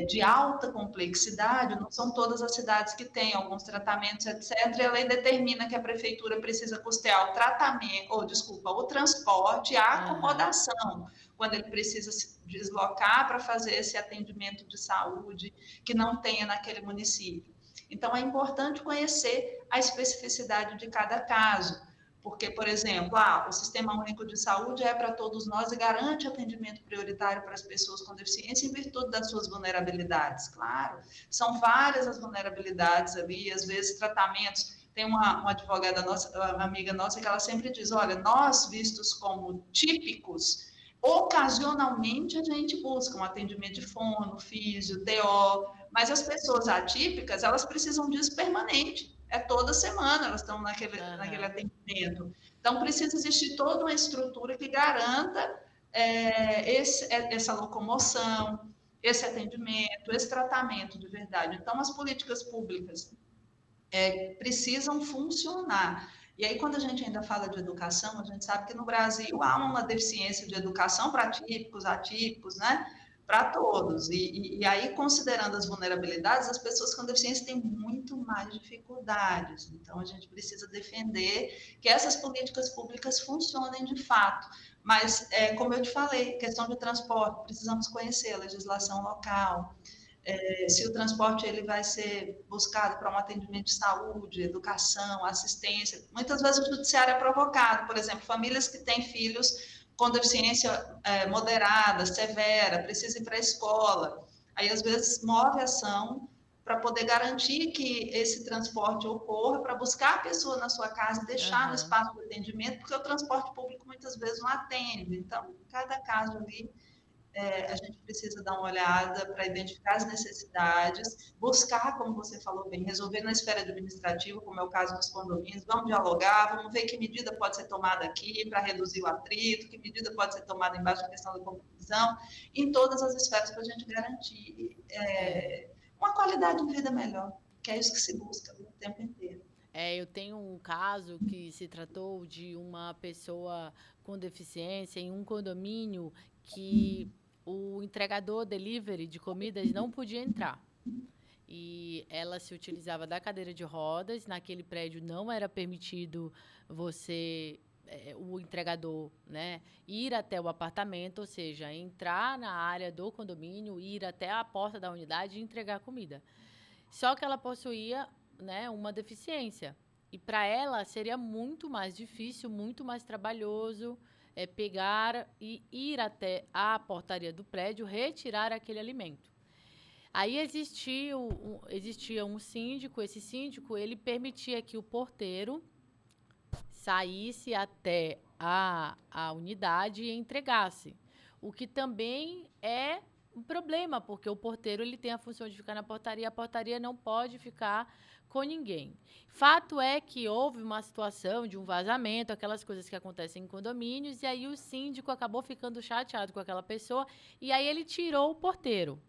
de alta complexidade, não são todas as cidades que têm alguns tratamentos, etc. E a lei determina que a prefeitura precisa custear o tratamento, o transporte e a acomodação, quando ele precisa se deslocar para fazer esse atendimento de saúde que não tenha naquele município. Então, é importante conhecer a especificidade de cada caso. Porque, por exemplo, o Sistema Único de Saúde é para todos nós e garante atendimento prioritário para as pessoas com deficiência em virtude das suas vulnerabilidades. Claro, são várias as vulnerabilidades ali, às vezes tratamentos. Tem uma advogada nossa, uma amiga nossa, que ela sempre diz, olha, nós vistos como típicos, ocasionalmente a gente busca um atendimento de fono, físio, TO, mas as pessoas atípicas, elas precisam disso permanente. Toda semana elas estão naquele atendimento. Então, precisa existir toda uma estrutura que garanta essa locomoção, esse atendimento, esse tratamento de verdade. Então, as políticas públicas precisam funcionar. E aí, quando a gente ainda fala de educação, a gente sabe que no Brasil há uma deficiência de educação para típicos, atípicos, né? Para todos. E aí, considerando as vulnerabilidades, as pessoas com deficiência têm muito mais dificuldades. Então, a gente precisa defender que essas políticas públicas funcionem de fato. Mas, como eu te falei, questão de transporte, precisamos conhecer a legislação local. Se o transporte ele vai ser buscado para um atendimento de saúde, educação, assistência. Muitas vezes o judiciário é provocado. Por exemplo, famílias que têm filhos com deficiência moderada, severa, precisa ir para a escola. Aí, às vezes, move ação para poder garantir que esse transporte ocorra, para buscar a pessoa na sua casa e deixar no espaço de atendimento, porque o transporte público muitas vezes não atende. Então, cada caso ali a gente precisa dar uma olhada para identificar as necessidades, buscar, como você falou bem, resolver na esfera administrativa, como é o caso dos condomínios, vamos dialogar, vamos ver que medida pode ser tomada aqui para reduzir o atrito, que medida pode ser tomada embaixo da questão da conclusão, em todas as esferas para a gente garantir uma qualidade de vida melhor, que é isso que se busca o tempo inteiro. Eu tenho um caso que se tratou de uma pessoa com deficiência em um condomínio que o entregador delivery de comidas não podia entrar. E ela se utilizava da cadeira de rodas. Naquele prédio não era permitido o entregador, né, ir até o apartamento, ou seja, entrar na área do condomínio, ir até a porta da unidade e entregar comida. Só que ela possuía, né, uma deficiência. E para ela seria muito mais difícil, muito mais trabalhoso pegar e ir até a portaria do prédio, retirar aquele alimento. Aí existia um síndico. Esse síndico ele permitia que o porteiro saísse até a unidade e entregasse. O que também é um problema, porque o porteiro ele tem a função de ficar na portaria, a portaria não pode ficar com ninguém. Fato é que houve uma situação de um vazamento, aquelas coisas que acontecem em condomínios, e aí o síndico acabou ficando chateado com aquela pessoa, e aí ele tirou o porteiro.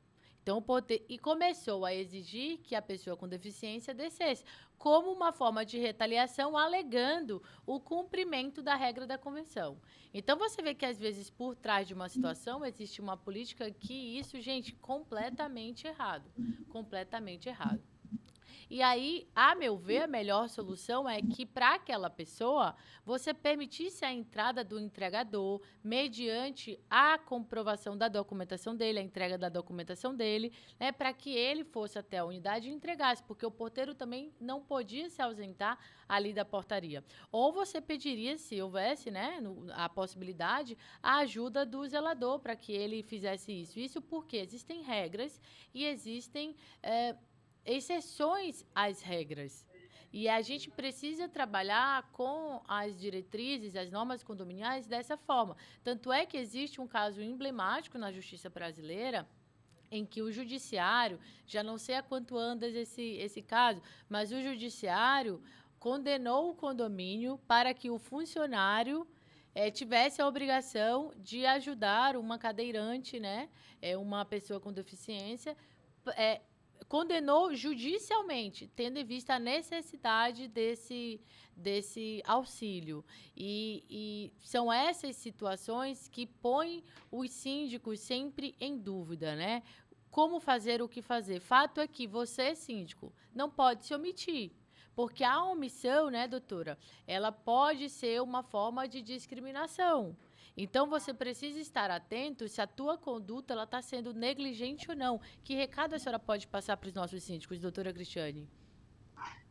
Então, o porteiro, e começou a exigir que a pessoa com deficiência descesse, como uma forma de retaliação, alegando o cumprimento da regra da convenção. Então, você vê que, às vezes, por trás de uma situação, existe uma política que isso, gente, completamente errado. Completamente errado. E aí, a meu ver, a melhor solução é que, para aquela pessoa, você permitisse a entrada do entregador mediante a comprovação da documentação dele, a entrega da documentação dele, né, para que ele fosse até a unidade e entregasse, porque o porteiro também não podia se ausentar ali da portaria. Ou você pediria, se houvesse, né, a possibilidade, a ajuda do zelador para que ele fizesse isso. Isso porque existem regras e existem exceções às regras. E a gente precisa trabalhar com as diretrizes, as normas condominiais dessa forma. Tanto é que existe um caso emblemático na justiça brasileira, em que o judiciário, já não sei há quanto anda esse caso, mas o judiciário condenou o condomínio para que o funcionário tivesse a obrigação de ajudar uma cadeirante, né, uma pessoa com deficiência, condenou judicialmente, tendo em vista a necessidade desse auxílio. E são essas situações que põem os síndicos sempre em dúvida, né? Como fazer, o que fazer? Fato é que você, síndico, não pode se omitir. Porque a omissão, né, doutora, ela pode ser uma forma de discriminação. Então, você precisa estar atento se a tua conduta está sendo negligente ou não. Que recado a senhora pode passar para os nossos síndicos, doutora Cristiane?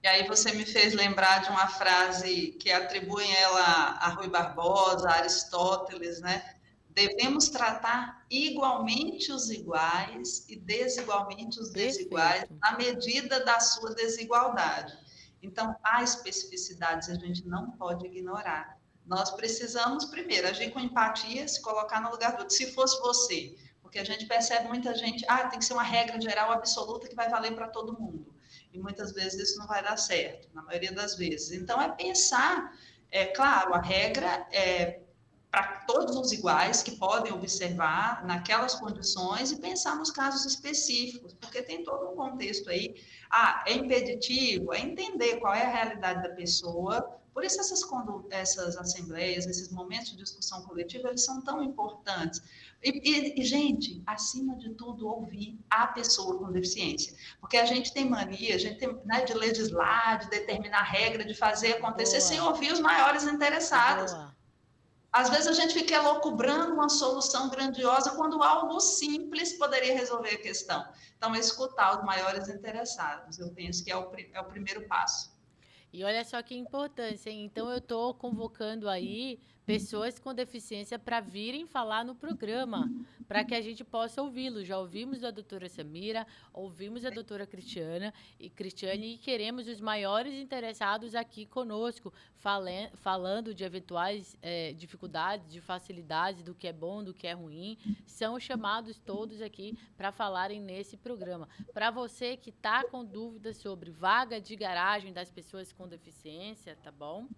E aí você me fez lembrar de uma frase que atribuem ela a Rui Barbosa, a Aristóteles, né? Devemos tratar igualmente os iguais e desigualmente os desiguais na medida da sua desigualdade. Então, há especificidades, a gente não pode ignorar. Nós precisamos, primeiro, agir com empatia, se colocar no lugar do outro. Se fosse você, porque a gente percebe muita gente, tem que ser uma regra geral absoluta que vai valer para todo mundo. E muitas vezes isso não vai dar certo, na maioria das vezes. Então, é pensar, claro, a regra é para todos os iguais que podem observar naquelas condições e pensar nos casos específicos, porque tem todo um contexto aí. É impeditivo, é entender qual é a realidade da pessoa. Por isso essas assembleias, esses momentos de discussão coletiva, eles são tão importantes. E, gente, acima de tudo, ouvir a pessoa com deficiência. Porque a gente tem mania, a gente tem, né, de legislar, de determinar regra, de fazer acontecer, sem ouvir os maiores interessados. Às vezes a gente fica elucubrando uma solução grandiosa quando algo simples poderia resolver a questão. Então, escutar os maiores interessados, eu penso que é o primeiro passo. E olha só que importância, hein? Então, eu estou convocando aí pessoas com deficiência para virem falar no programa, para que a gente possa ouvi-los. Já ouvimos a doutora Samira, ouvimos a doutora Cristiane, e queremos os maiores interessados aqui conosco, falando de eventuais dificuldades, de facilidades, do que é bom, do que é ruim. São chamados todos aqui para falarem nesse programa. Para você que está com dúvidas sobre vaga de garagem das pessoas com deficiência, tá bom?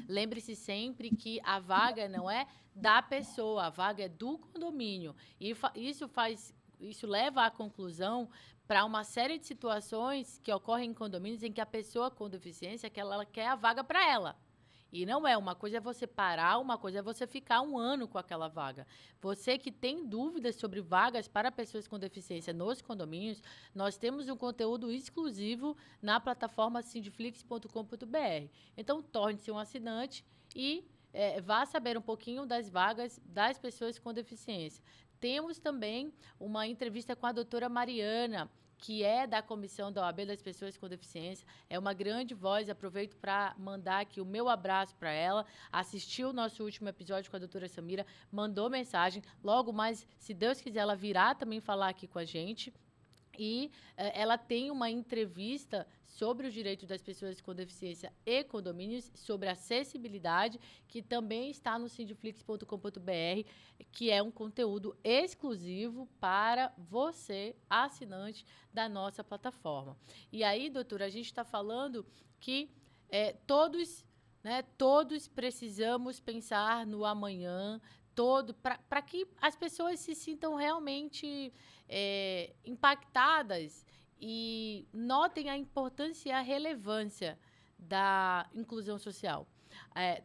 Lembre-se sempre que a vaga não é da pessoa, a vaga é do condomínio. E isso leva à conclusão para uma série de situações que ocorrem em condomínios em que a pessoa com deficiência ela quer a vaga para ela. E não é. Uma coisa é você parar, uma coisa é você ficar 1 ano com aquela vaga. Você que tem dúvidas sobre vagas para pessoas com deficiência nos condomínios, nós temos um conteúdo exclusivo na plataforma sindiflix.com.br. Então, torne-se um assinante e vá saber um pouquinho das vagas das pessoas com deficiência. Temos também uma entrevista com a doutora Mariana, que é da Comissão da OAB das Pessoas com Deficiência, é uma grande voz. Aproveito para mandar aqui o meu abraço para ela. Assistiu o nosso último episódio com a doutora Samira, mandou mensagem. Logo mais, se Deus quiser, ela virá também falar aqui com a gente. E ela tem uma entrevista sobre os direitos das pessoas com deficiência e condomínios, sobre acessibilidade, que também está no sindiflix.com.br, que é um conteúdo exclusivo para você, assinante da nossa plataforma. E aí, doutora, a gente está falando que todos precisamos pensar no amanhã, para que as pessoas se sintam realmente impactadas e notem a importância e a relevância da inclusão social.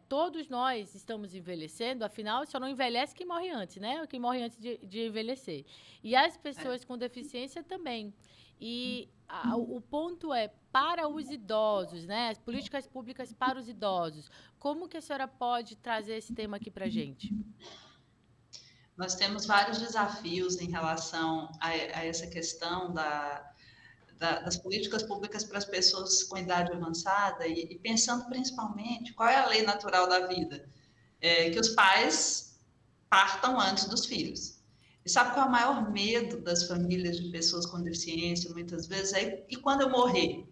Todos nós estamos envelhecendo, afinal, só não envelhece quem morre antes, né? Quem morre antes de envelhecer. E as pessoas com deficiência também. E o ponto é, para os idosos, né? As políticas públicas para os idosos. Como que a senhora pode trazer esse tema aqui para a gente? Nós temos vários desafios em relação a essa questão das políticas públicas para as pessoas com idade avançada e pensando principalmente qual é a lei natural da vida, que os pais partam antes dos filhos. E sabe qual é o maior medo das famílias de pessoas com deficiência, muitas vezes? E quando eu morrer?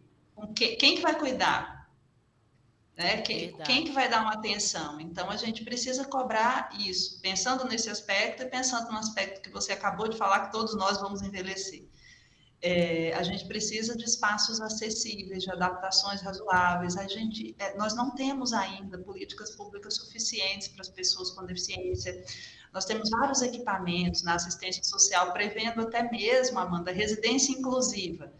Quem que vai cuidar? Quem que vai dar uma atenção? Então, a gente precisa cobrar isso, pensando nesse aspecto e pensando no aspecto que você acabou de falar, que todos nós vamos envelhecer. A gente precisa de espaços acessíveis, de adaptações razoáveis. Nós não temos ainda políticas públicas suficientes para as pessoas com deficiência. Nós temos vários equipamentos na assistência social, prevendo até mesmo, Amanda, residência inclusiva.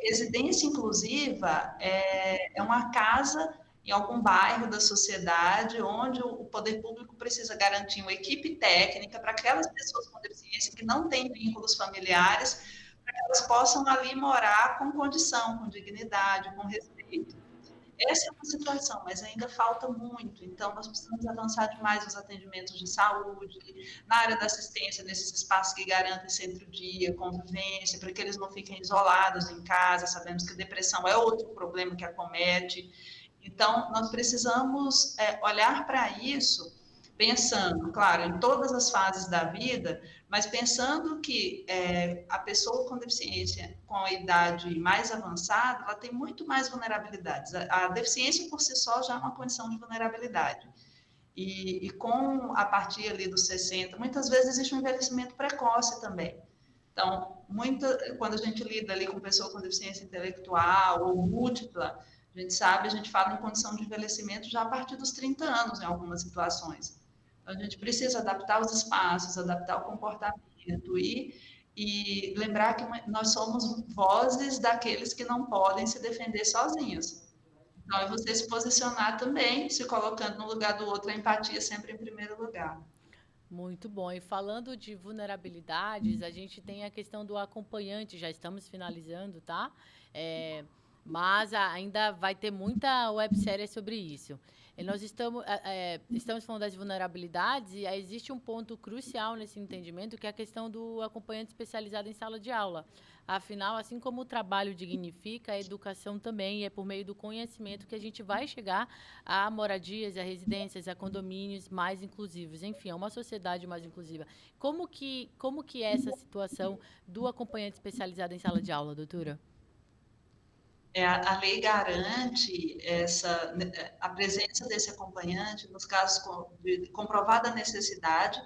Residência inclusiva é uma casa em algum bairro da sociedade onde o poder público precisa garantir uma equipe técnica para aquelas pessoas com deficiência que não têm vínculos familiares, para que elas possam ali morar com condição, com dignidade, com respeito. Essa é uma situação, mas ainda falta muito. Então, nós precisamos avançar demais nos atendimentos de saúde, na área da assistência, nesses espaços que garantem centro-dia, convivência, para que eles não fiquem isolados em casa. Sabemos que depressão é outro problema que acomete. Então, nós precisamos olhar para isso, pensando, claro, em todas as fases da vida, mas pensando que a pessoa com deficiência, com a idade mais avançada, ela tem muito mais vulnerabilidades. A deficiência por si só já é uma condição de vulnerabilidade. E com a partir ali dos 60, muitas vezes existe um envelhecimento precoce também. Então, quando a gente lida ali com pessoa com deficiência intelectual ou múltipla, a gente fala em condição de envelhecimento já a partir dos 30 anos, em algumas situações. Então, a gente precisa adaptar os espaços, adaptar o comportamento e lembrar que nós somos vozes daqueles que não podem se defender sozinhos. Então, é você se posicionar também, se colocando no lugar do outro, a empatia sempre em primeiro lugar. Muito bom. E falando de vulnerabilidades, a gente tem a questão do acompanhante, já estamos finalizando, tá? mas ainda vai ter muita websérie sobre isso. E nós estamos falando das vulnerabilidades e existe um ponto crucial nesse entendimento, que é a questão do acompanhante especializado em sala de aula. Afinal, assim como o trabalho dignifica, a educação também, e é por meio do conhecimento que a gente vai chegar a moradias, a residências, a condomínios mais inclusivos. Enfim, a uma sociedade mais inclusiva. Como que é essa situação do acompanhante especializado em sala de aula, doutora? A lei garante a presença desse acompanhante nos casos de comprovada necessidade,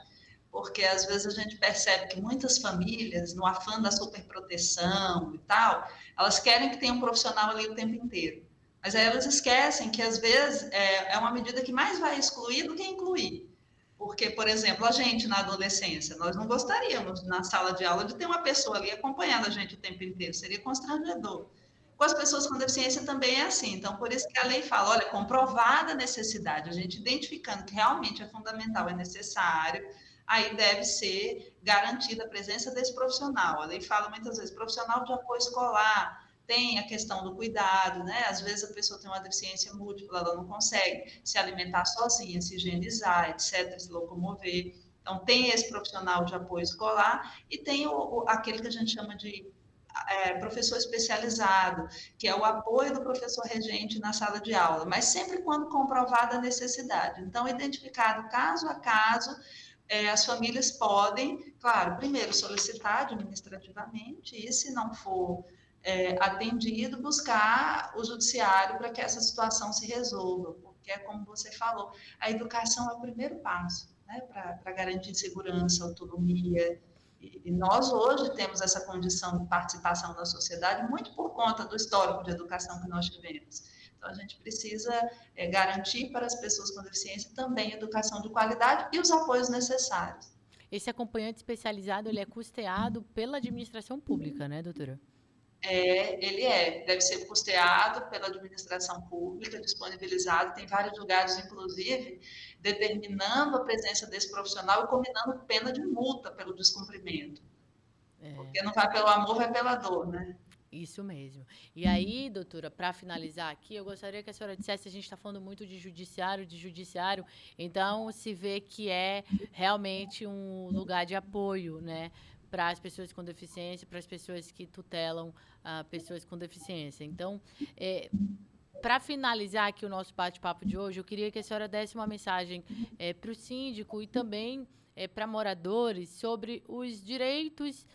porque às vezes a gente percebe que muitas famílias, no afã da superproteção e tal, elas querem que tenha um profissional ali o tempo inteiro. Mas aí elas esquecem que, às vezes, é uma medida que mais vai excluir do que incluir. Porque, por exemplo, a gente na adolescência, nós não gostaríamos, na sala de aula, de ter uma pessoa ali acompanhando a gente o tempo inteiro, seria constrangedor. Com as pessoas com deficiência também é assim. Então, por isso que a lei fala, olha, comprovada a necessidade, a gente identificando que realmente é fundamental, é necessário, aí deve ser garantida a presença desse profissional. A lei fala muitas vezes, profissional de apoio escolar, tem a questão do cuidado, né? Às vezes a pessoa tem uma deficiência múltipla, ela não consegue se alimentar sozinha, se higienizar, etc., se locomover. Então, tem esse profissional de apoio escolar e tem aquele que a gente chama de professor especializado, que é o apoio do professor regente na sala de aula, mas sempre quando comprovada a necessidade. Então, identificado caso a caso, as famílias podem, claro, primeiro solicitar administrativamente e, se não for atendido, buscar o judiciário para que essa situação se resolva, porque é como você falou, a educação é o primeiro passo, né, para garantir segurança, autonomia. E nós hoje temos essa condição de participação na sociedade muito por conta do histórico de educação que nós tivemos. Então, a gente precisa garantir para as pessoas com deficiência também educação de qualidade e os apoios necessários. Esse acompanhante especializado, ele é custeado pela administração pública, né, doutora? Deve ser custeado pela administração pública, disponibilizado, tem vários lugares, inclusive, determinando a presença desse profissional e combinando pena de multa pelo descumprimento. Porque não vai pelo amor, vai pela dor, né? Isso mesmo. E aí, doutora, para finalizar aqui, eu gostaria que a senhora dissesse, a gente está falando muito de judiciário, então se vê que é realmente um lugar de apoio, né? Para as pessoas com deficiência, para as pessoas que tutelam pessoas com deficiência. Então, para finalizar aqui o nosso bate-papo de hoje, eu queria que a senhora desse uma mensagem para o síndico e também para moradores sobre os direitos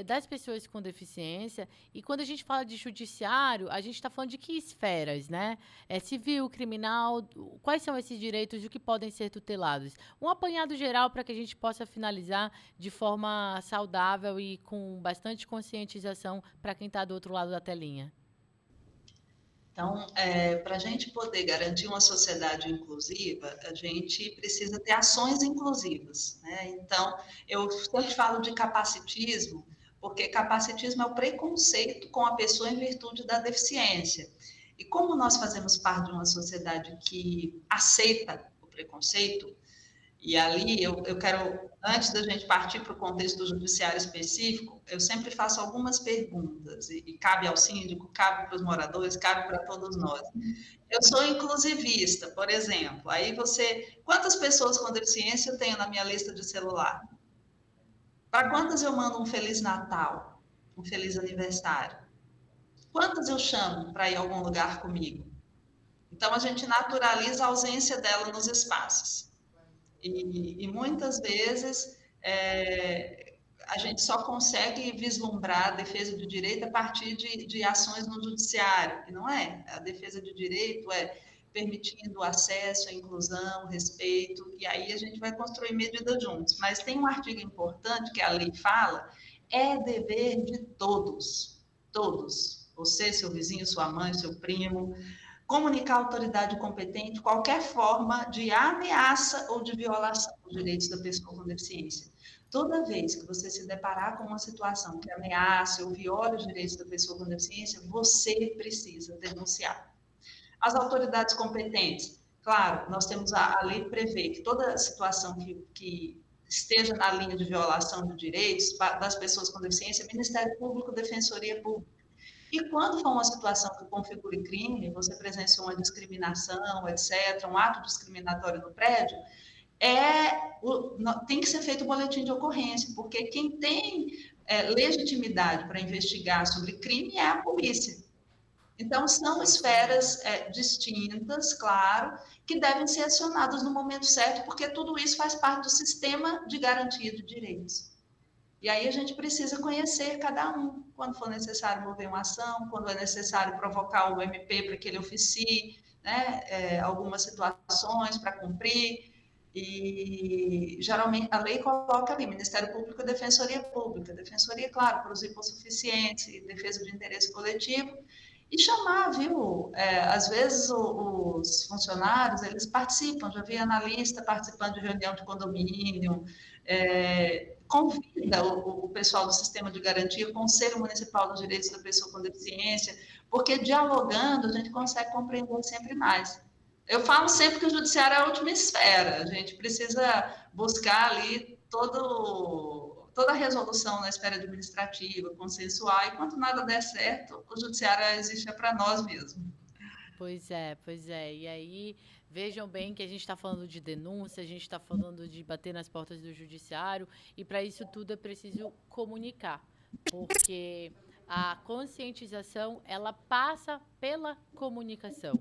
das pessoas com deficiência. E quando a gente fala de judiciário, a gente está falando de que esferas, né? Civil, criminal, quais são esses direitos e o que podem ser tutelados? Um apanhado geral para que a gente possa finalizar de forma saudável e com bastante conscientização para quem está do outro lado da telinha. Então, para a gente poder garantir uma sociedade inclusiva, a gente precisa ter ações inclusivas, né? Então, eu sempre falo de capacitismo, porque capacitismo é o preconceito com a pessoa em virtude da deficiência. E como nós fazemos parte de uma sociedade que aceita o preconceito, e ali eu quero, antes da gente partir para o contexto do judiciário específico, eu sempre faço algumas perguntas, e cabe ao síndico, cabe para os moradores, cabe para todos nós. Eu sou inclusivista, por exemplo, aí quantas pessoas com deficiência eu tenho na minha lista de celular? Para quantas eu mando um Feliz Natal, um Feliz Aniversário? Quantas eu chamo para ir a algum lugar comigo? Então, a gente naturaliza a ausência dela nos espaços. E muitas vezes a gente só consegue vislumbrar a defesa de direito a partir de ações no judiciário, e não é. A defesa de direito é permitindo o acesso, a inclusão, o respeito, e aí a gente vai construir medidas juntos. Mas tem um artigo importante que a lei fala, é dever de todos, você, seu vizinho, sua mãe, seu primo, comunicar à autoridade competente qualquer forma de ameaça ou de violação dos direitos da pessoa com deficiência. Toda vez que você se deparar com uma situação que ameace ou viole os direitos da pessoa com deficiência, você precisa denunciar. As autoridades competentes, claro, nós temos a lei prevê que toda situação que esteja na linha de violação de direitos das pessoas com deficiência, Ministério Público, Defensoria Pública. E quando for uma situação que configure crime, você presenciou uma discriminação, etc., um ato discriminatório no prédio, tem que ser feito o boletim de ocorrência, porque quem tem legitimidade para investigar sobre crime é a polícia. Então, são esferas distintas, claro, que devem ser acionadas no momento certo, porque tudo isso faz parte do sistema de garantia de direitos. E aí a gente precisa conhecer cada um, quando for necessário mover uma ação, quando é necessário provocar o MP para que ele oficie, né, algumas situações para cumprir. E geralmente a lei coloca ali Ministério Público e Defensoria Pública. Defensoria, claro, para os hipossuficientes, defesa de interesse coletivo. E chamar, viu? Às vezes os funcionários, eles participam, já vi analista participando de reunião de condomínio, convida o pessoal do sistema de garantia, o Conselho Municipal dos Direitos da Pessoa com Deficiência, porque dialogando a gente consegue compreender sempre mais. Eu falo sempre que o judiciário é a última esfera, a gente precisa buscar ali toda a resolução na esfera administrativa, consensual, e quando nada der certo, o judiciário existe para nós mesmos. Pois é, pois é. E aí, vejam bem que a gente está falando de denúncia, a gente está falando de bater nas portas do judiciário, e para isso tudo é preciso comunicar, porque a conscientização, ela passa pela comunicação.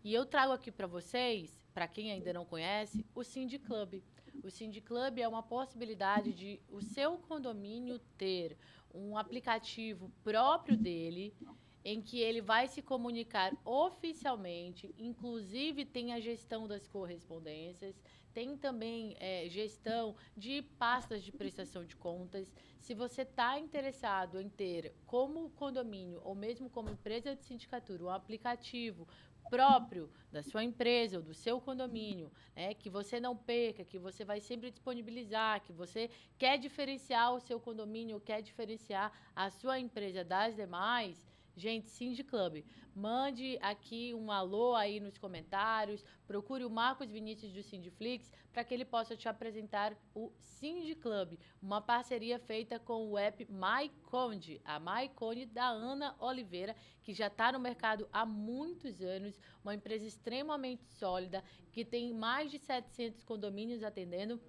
E eu trago aqui para vocês, para quem ainda não conhece, o Cindy Club. O Cindy Club é uma possibilidade de o seu condomínio ter um aplicativo próprio dele, em que ele vai se comunicar oficialmente, inclusive tem a gestão das correspondências, tem também gestão de pastas de prestação de contas. Se você está interessado em ter como condomínio ou mesmo como empresa de sindicatura um aplicativo próprio da sua empresa ou do seu condomínio, né, que você não perca, que você vai sempre disponibilizar, que você quer diferenciar o seu condomínio, quer diferenciar a sua empresa das demais, gente, Cindy Club, mande aqui um alô aí nos comentários, procure o Marcos Vinícius do Cindiflix para que ele possa te apresentar o Cindy Club, uma parceria feita com o app MyConde, a MyConde da Ana Oliveira, que já está no mercado há muitos anos, uma empresa extremamente sólida, que tem mais de 700 condomínios atendendo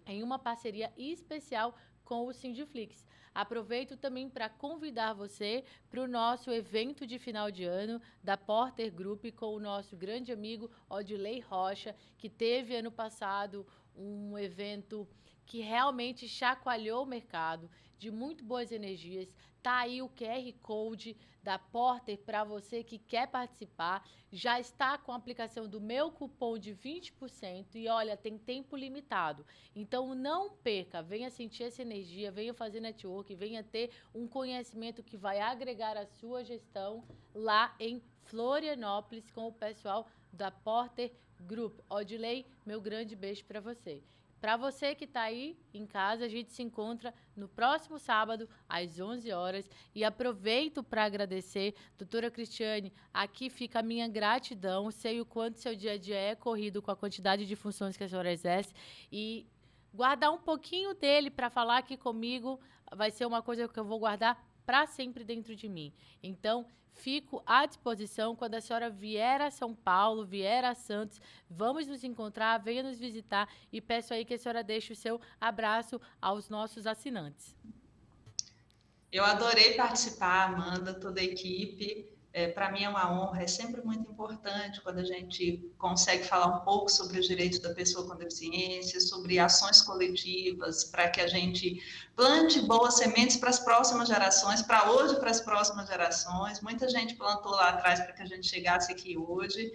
em uma parceria especial com o Cindiflix. Aproveito também para convidar você para o nosso evento de final de ano da Porter Group com o nosso grande amigo Odilei Rocha, que teve ano passado um evento que realmente chacoalhou o mercado, de muito boas energias. Tá aí o QR Code da Porter para você que quer participar. Já está com a aplicação do meu cupom de 20% e olha, tem tempo limitado. Então não perca, venha sentir essa energia, venha fazer network, venha ter um conhecimento que vai agregar a sua gestão lá em Florianópolis com o pessoal da Porter Group. Odilei, meu grande beijo para você. Para você que está aí em casa, a gente se encontra no próximo sábado, às 11 horas. E aproveito para agradecer, doutora Cristiane, aqui fica a minha gratidão. Sei o quanto seu dia a dia é corrido com a quantidade de funções que a senhora exerce. E guardar um pouquinho dele para falar aqui comigo vai ser uma coisa que eu vou guardar para sempre dentro de mim. Então, fico à disposição quando a senhora vier a São Paulo, vier a Santos, vamos nos encontrar, venha nos visitar e peço aí que a senhora deixe o seu abraço aos nossos assinantes. Eu adorei participar, Amanda, toda a equipe. Para mim é uma honra, é sempre muito importante quando a gente consegue falar um pouco sobre os direitos da pessoa com deficiência, sobre ações coletivas, para que a gente plante boas sementes para as próximas gerações, para hoje, para as próximas gerações. Muita gente plantou lá atrás para que a gente chegasse aqui hoje.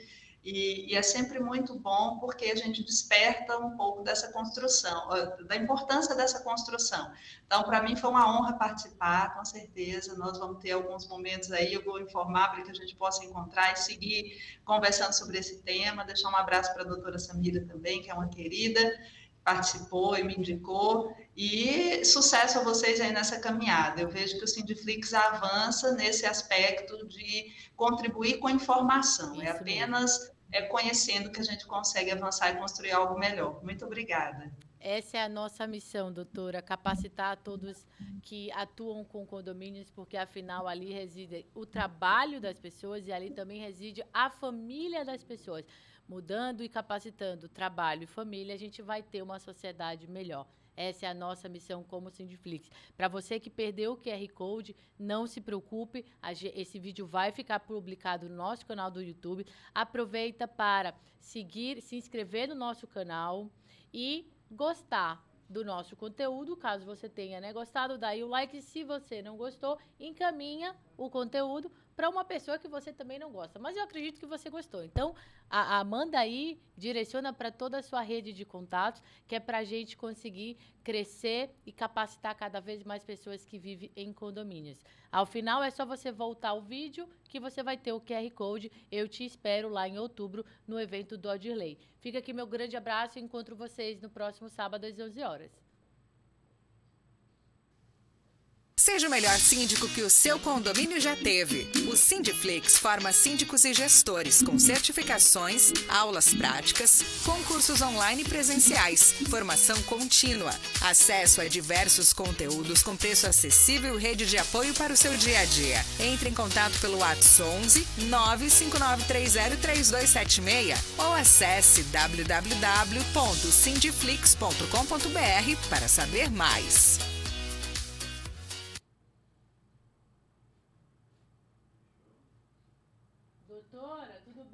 E é sempre muito bom porque a gente desperta um pouco dessa construção, da importância dessa construção. Então, para mim foi uma honra participar, com certeza. Nós vamos ter alguns momentos aí, eu vou informar para que a gente possa encontrar e seguir conversando sobre esse tema. Deixar um abraço para a doutora Samira também, que é uma querida, participou e me indicou, e sucesso a vocês aí nessa caminhada. Eu vejo que o Cindiflix avança nesse aspecto de contribuir com informação, Isso é apenas conhecendo que a gente consegue avançar e construir algo melhor. Muito obrigada. Essa é a nossa missão, doutora, capacitar todos que atuam com condomínios, porque afinal ali reside o trabalho das pessoas e ali também reside a família das pessoas. Mudando e capacitando trabalho e família, a gente vai ter uma sociedade melhor. Essa é a nossa missão como Sindiflix. Para você que perdeu o QR Code, não se preocupe, esse vídeo vai ficar publicado no nosso canal do YouTube. Aproveita para seguir, se inscrever no nosso canal e gostar do nosso conteúdo. Caso você tenha, né, gostado, dá aí o like. Se você não gostou, encaminha o conteúdo para uma pessoa que você também não gosta. Mas eu acredito que você gostou. Então, manda aí, direciona para toda a sua rede de contatos, que é para a gente conseguir crescer e capacitar cada vez mais pessoas que vivem em condomínios. Ao final, é só você voltar ao vídeo que você vai ter o QR Code. Eu te espero lá em outubro no evento do Odirley. Fica aqui meu grande abraço e encontro vocês no próximo sábado às 11 horas. Seja o melhor síndico que o seu condomínio já teve. O Sindiflix forma síndicos e gestores com certificações, aulas práticas, concursos online e presenciais, formação contínua, acesso a diversos conteúdos com preço acessível e rede de apoio para o seu dia a dia. Entre em contato pelo WhatsApp 11 959303276 ou acesse www.sindiflix.com.br para saber mais. Doutora, tudo bem?